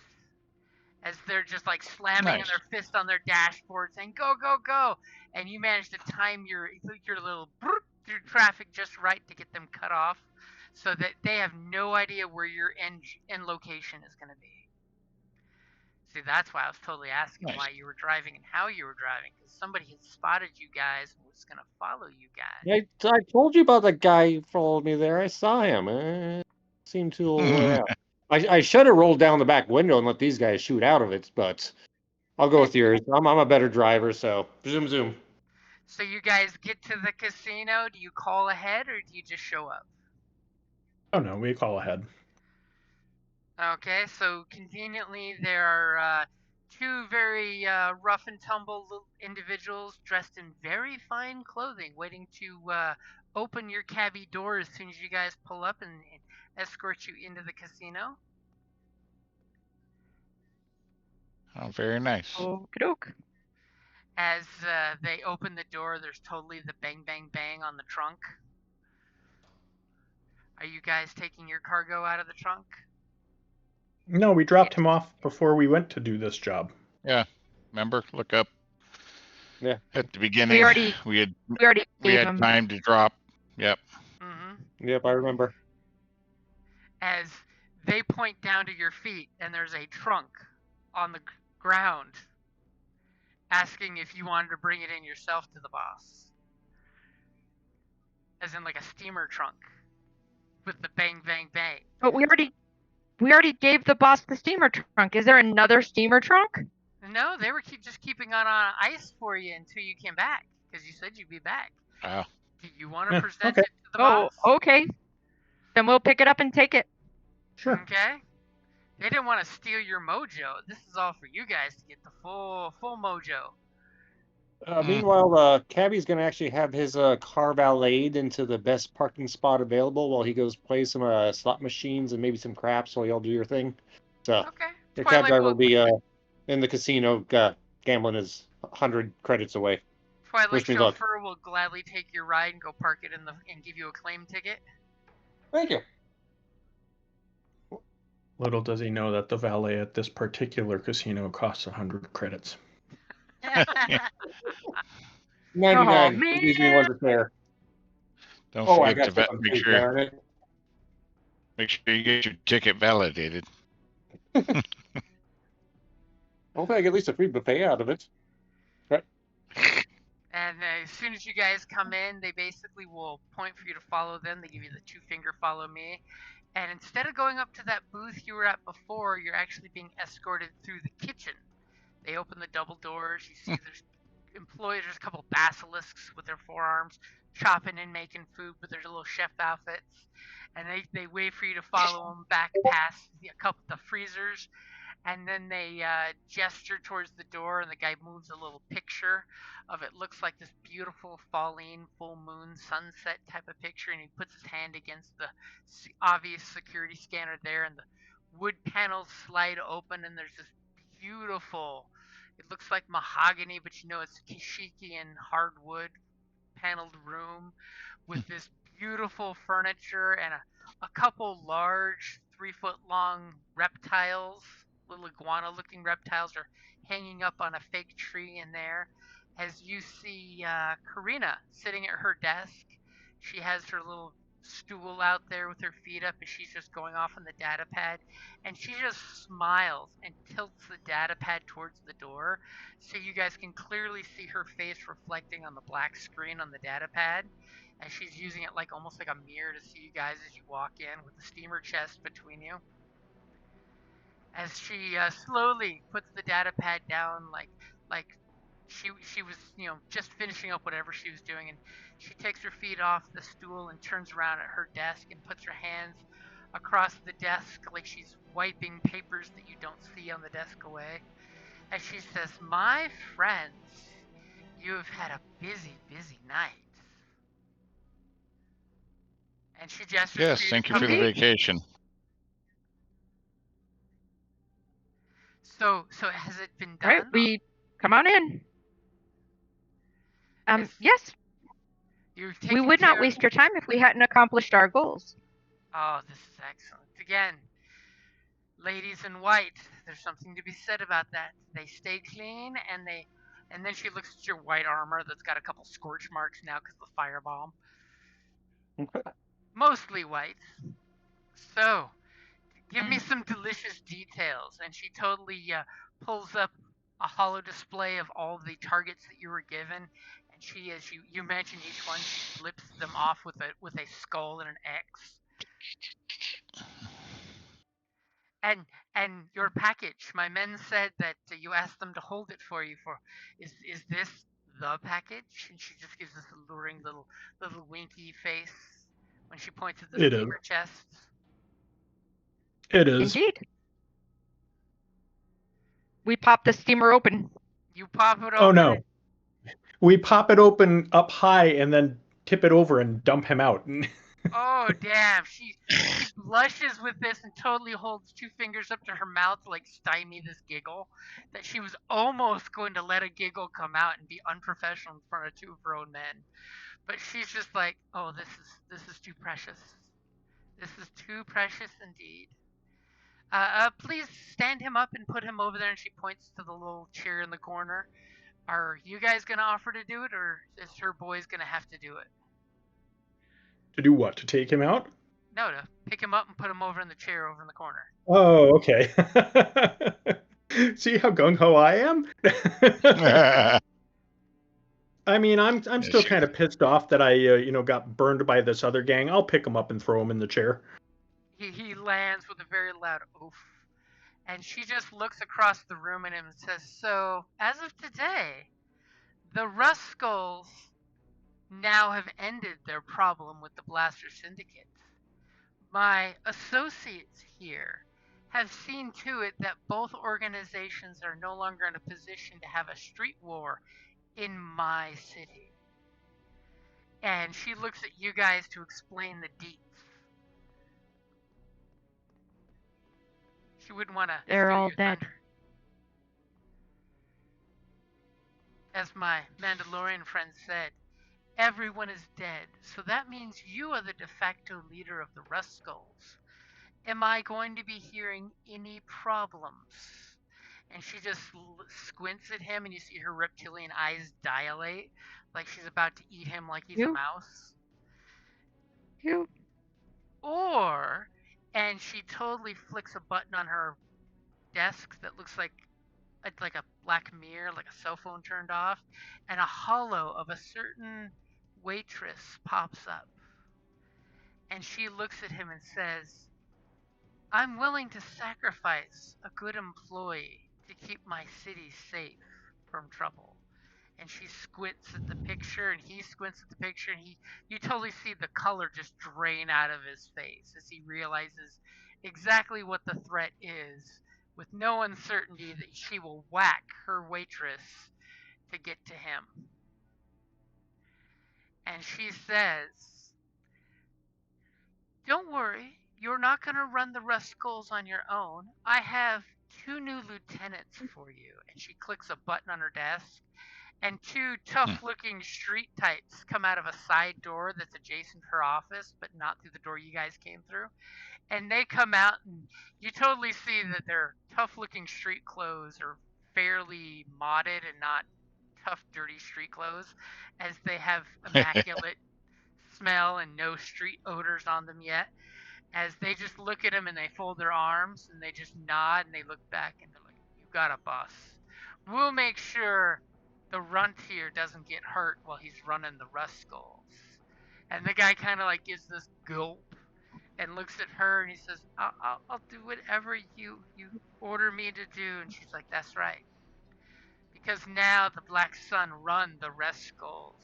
as they're just like slamming their fist on their dashboard saying go go go, and you manage to time your little through traffic just right to get them cut off so that they have no idea where your end location is going to be. See, that's why I was totally asking why you were driving and how you were driving, because somebody had spotted you guys and was going to follow you guys. Yeah, I told you about that guy who followed me there. I saw him. Seemed too wear out. I should have rolled down the back window and let these guys shoot out of it, but I'll go with yours. I'm a better driver, so zoom zoom. So you guys get to the casino. Do you call ahead or do you just show up? Oh no, we call ahead. Okay, so conveniently there are two very rough and tumble individuals dressed in very fine clothing waiting to open your cabbie door as soon as you guys pull up and escort you into the casino. Oh, very nice. Okey-doke. As they open the door, there's totally the bang bang bang on the trunk. Are you guys taking your cargo out of the trunk? No, we dropped him off before we went to do this job. Yeah, remember? Look up. Yeah. At the beginning, we had time to drop. Yep. Mm-hmm. Yep, I remember. As they point down to your feet, and there's a trunk on the ground, asking if you wanted to bring it in yourself to the boss. As in like a steamer trunk with the bang bang bang. But we already gave the boss the steamer trunk. Is there another steamer trunk? No, they were just keeping on ice for you until you came back, because you said you'd be back. Wow. Do you want to present it to the boss? Oh, okay. Then we'll pick it up and take it. Sure. Okay. They didn't want to steal your mojo. This is all for you guys to get the full mojo. Meanwhile, Cabby's going to actually have his car valeted into the best parking spot available while he goes play some slot machines and maybe some craps while y'all do your thing. So your cab driver will be in the casino gambling his 100 credits away. Twilight chauffeur will gladly take your ride and go park it and give you a claim ticket. Thank you. Little does he know that the valet at this particular casino costs 100 credits. 99. Leaves me one to spare. Don't forget to make sure you get your ticket validated. Hopefully I get at least a free buffet out of it. Right. And as soon as you guys come in, they basically will point for you to follow them. They give you the 2-finger follow me. And instead of going up to that booth you were at before, you're actually being escorted through the kitchen. They open the double doors. You see there's a couple basilisks with their forearms chopping and making food with their little chef outfits. And they wait for you to follow them back past the freezers. And then they gesture towards the door, and the guy moves a little picture of it. Looks like this beautiful falling full moon sunset type of picture, and he puts his hand against the obvious security scanner there, and the wood panels slide open, and there's this beautiful, it looks like mahogany, but it's Kishikian hardwood paneled room with this beautiful furniture and a couple large 3-foot-long reptiles. Little iguana-looking reptiles are hanging up on a fake tree in there. As you see Krinna sitting at her desk, she has her little stool out there with her feet up, and she's just going off on the data pad, and she just smiles and tilts the data pad towards the door so you guys can clearly see her face reflecting on the black screen on the data pad, and she's using it like almost like a mirror to see you guys as you walk in with the steamer chest between you. As she slowly puts the data pad down, like she was just finishing up whatever she was doing, and she takes her feet off the stool and turns around at her desk and puts her hands across the desk like she's wiping papers that you don't see on the desk away. As she says, "My friends, you have had a busy night." And she gestures. Yes, thank you for the vacation. So has it been done? Right, we come on in. Yes. We would not waste your time if we hadn't accomplished our goals. Oh, this is excellent. Again, ladies in white, there's something to be said about that. They stay clean, and then she looks at your white armor that's got a couple scorch marks now because of the firebomb. Mostly white. So, give me some delicious details. And she totally pulls up a holo display of all the targets that you were given. And she, as you mention each one, she flips them off with a skull and an X. And your package. My men said that you asked them to hold it for you. Is this the package? And she just gives this alluring little winky face when she points at the steamer chest. It is. Indeed. We pop the steamer open. You pop it open. Oh no. We pop it open up high and then tip it over and dump him out. Oh damn! She blushes with this and totally holds two fingers up to her mouth to like stymie this giggle that she was almost going to let a giggle come out and be unprofessional in front of two of her own men, but she's just like, oh, this is too precious. This is too precious indeed. Please stand him up and put him over there. And she points to the little chair in the corner. Are you guys gonna offer to do it, or is her boys gonna have to do it? To do what? To take him out? No, to pick him up and put him over in the chair over in the corner. Oh, okay. See how gung-ho I am? I mean, I'm still kind of pissed off that I got burned by this other gang. I'll pick him up and throw him in the chair. He lands with a very loud oof. And she just looks across the room at him and says, "So, as of today, the Rust Skulls now have ended their problem with the Blaster Syndicate. My associates here have seen to it that both organizations are no longer in a position to have a street war in my city." And she looks at you guys to explain the deets. She wouldn't want to. They're all dead. As my Mandalorian friend said, everyone is dead, so that means you are the de facto leader of the Rust Skulls. Am I going to be hearing any problems? And she just squints at him, and you see her reptilian eyes dilate, like she's about to eat him like he's a mouse. And she totally flicks a button on her desk that looks like a black mirror, like a cell phone turned off, and a holo of a certain waitress pops up. And she looks at him and says, "I'm willing to sacrifice a good employee to keep my city safe from trouble." And she squints at the picture, and he squints at the picture, and you totally see the color just drain out of his face as he realizes exactly what the threat is, with no uncertainty that she will whack her waitress to get to him. And she says, "Don't worry, you're not going to run the Rust Skulls on your own. I have 2 new lieutenants for you." And she clicks a button on her desk, and 2 tough-looking street types come out of a side door that's adjacent to her office, but not through the door you guys came through. And they come out, and you totally see that their tough-looking street clothes are fairly modded and not tough, dirty street clothes, as they have immaculate smell and no street odors on them yet, as they just look at him and they fold their arms and they just nod and they look back and they're like, "You got a boss. We'll make sure the runt here doesn't get hurt while he's running the rust skulls." And the guy kind of like gives this gulp and looks at her and he says, I'll do whatever you order me to do." And she's like, "That's right. Because now the Black Sun run the rest skulls.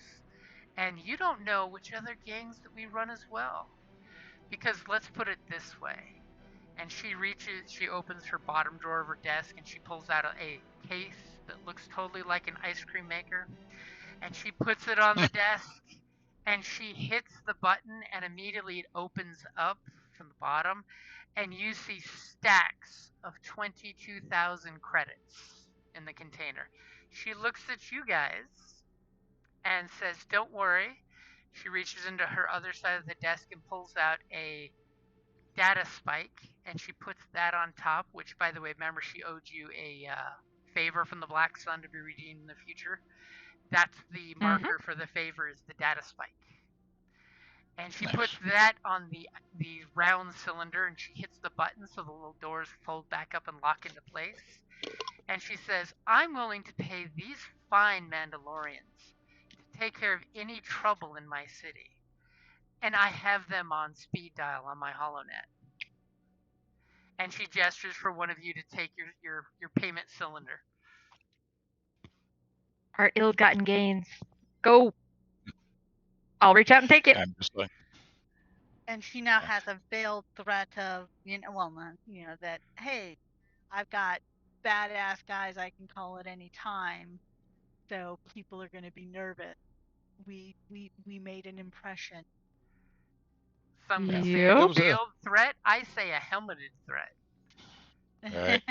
And you don't know which other gangs that we run as well. Because let's put it this way." And she opens her bottom drawer of her desk and she pulls out a case that looks totally like an ice cream maker. And she puts it on the desk and she hits the button and immediately it opens up from the bottom and you see stacks of 22,000 credits in the container. She looks at you guys and says, "Don't worry." She reaches into her other side of the desk and pulls out a data spike and she puts that on top, which, by the way, remember, she owed you a favor from the Black Sun to be redeemed in the future. That's the marker for the favor, is the data spike. And she puts that on the round cylinder and she hits the button so the little doors fold back up and lock into place. And she says, "I'm willing to pay these fine Mandalorians to take care of any trouble in my city. And I have them on speed dial on my HoloNet." And she gestures for one of you to take your payment cylinder. Our ill-gotten gains. Go. I'll reach out and take it. I'm just like, And she now has a veiled threat of, that, hey, I've got badass guys I can call at any time, so people are going to be nervous. We made an impression. Some could say a veiled threat. I say a helmeted threat. Right.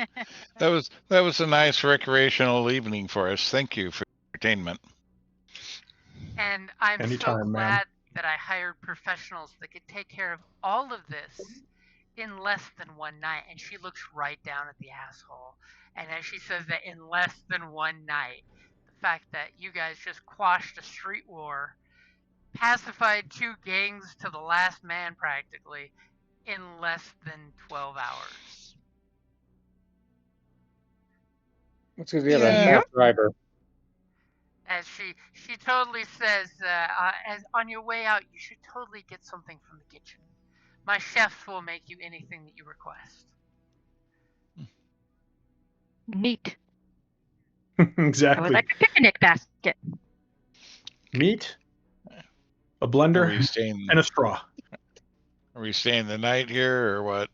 That was a nice recreational evening for us. Thank you for the entertainment. And I'm Anytime, so glad man. that I hired professionals that could take care of all of this in less than one night. And she looks right down at the asshole. And as she says that, in less than one night, the fact that you guys just quashed a street war, pacified two gangs to the last man practically, in less than 12 hours. That's because we have a fast driver. As she totally says, as on your way out, you should totally get something from the kitchen. My chefs will make you anything that you request. Neat. Exactly. I would like a picnic basket. Meat, a blender, and a straw. Are we staying the night here or what?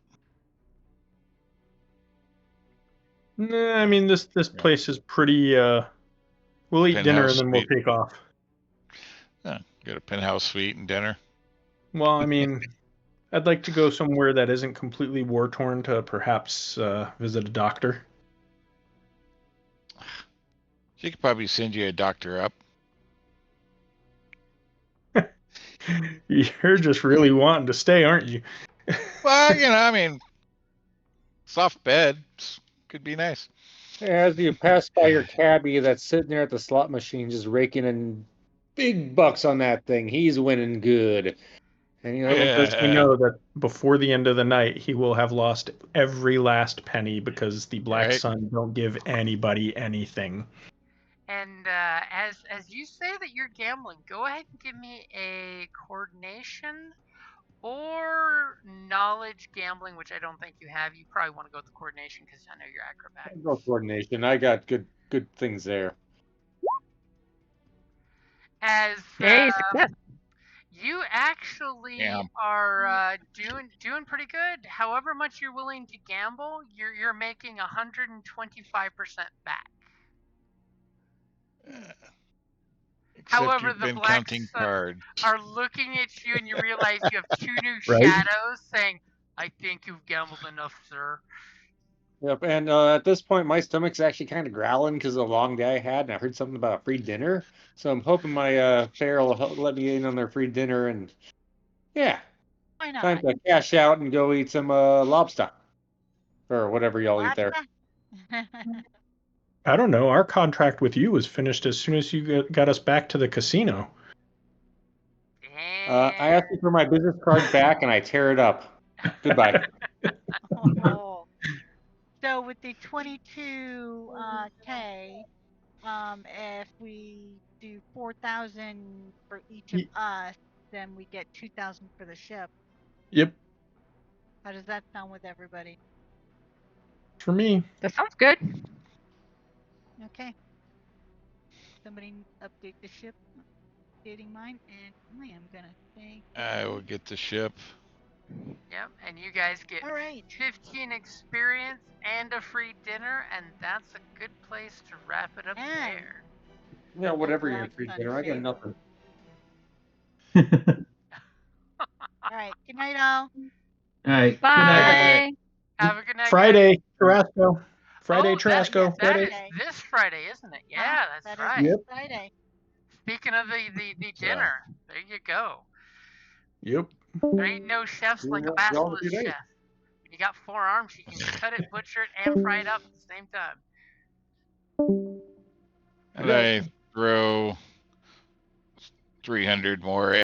Nah, I mean, this place is pretty. We'll eat dinner and then we'll take off. Get a penthouse suite and dinner. Well, I mean, I'd like to go somewhere that isn't completely war-torn to perhaps visit a doctor. She could probably send you a doctor up. You're just really wanting to stay, aren't you? Well, I mean, soft beds could be nice. As you pass by your cabbie that's sitting there at the slot machine just raking in big bucks on that thing, he's winning good. And First we know that before the end of the night, he will have lost every last penny because the Black Sun don't give anybody anything. And as you say that you're gambling, go ahead and give me a coordination or knowledge gambling, which I don't think you have. You probably want to go with the coordination because I know you're acrobatic. I'll go coordination. I got good things there. As success. You actually are doing pretty good. However much you're willing to gamble, you're making 125% back. However, the Black Sun are looking at you and you realize you have two new shadows saying, "I think you've gambled enough, sir." Yep, and at this point, my stomach's actually kind of growling because of the long day I had, and I heard something about a free dinner. So I'm hoping my fare will let me in on their free dinner, and yeah, why not? Time to cash out and go eat some lobster or whatever y'all eat there. I don't know. Our contract with you was finished as soon as you got us back to the casino. I ask you for my business card back, and I tear it up. Goodbye. Oh. So with the 22K, if we do 4,000 for each of us, then we get 2,000 for the ship. Yep. How does that sound with everybody? For me. That sounds good. Okay. Somebody update the ship. Updating mine, and I am gonna say. I will get the ship. Yep, and you guys get All right. 15 experience and a free dinner, and that's a good place to wrap it up Yeah. there. Yeah, whatever Black your free Sun dinner, I got shape. nothing. All right. Good night, all. All right. Bye. Good night. Have a good night, guys. Friday, Tarasco. Friday, Oh, Tarasco. yes, Friday. That is this Friday, isn't it? Yeah, that's That is right. Yep. Friday. Speaking of the dinner, there you go. Yep. There ain't no chefs like a basilisk chef. When you got 4 arms, you can cut it, butcher it, and fry it up at the same time. And I throw 300 more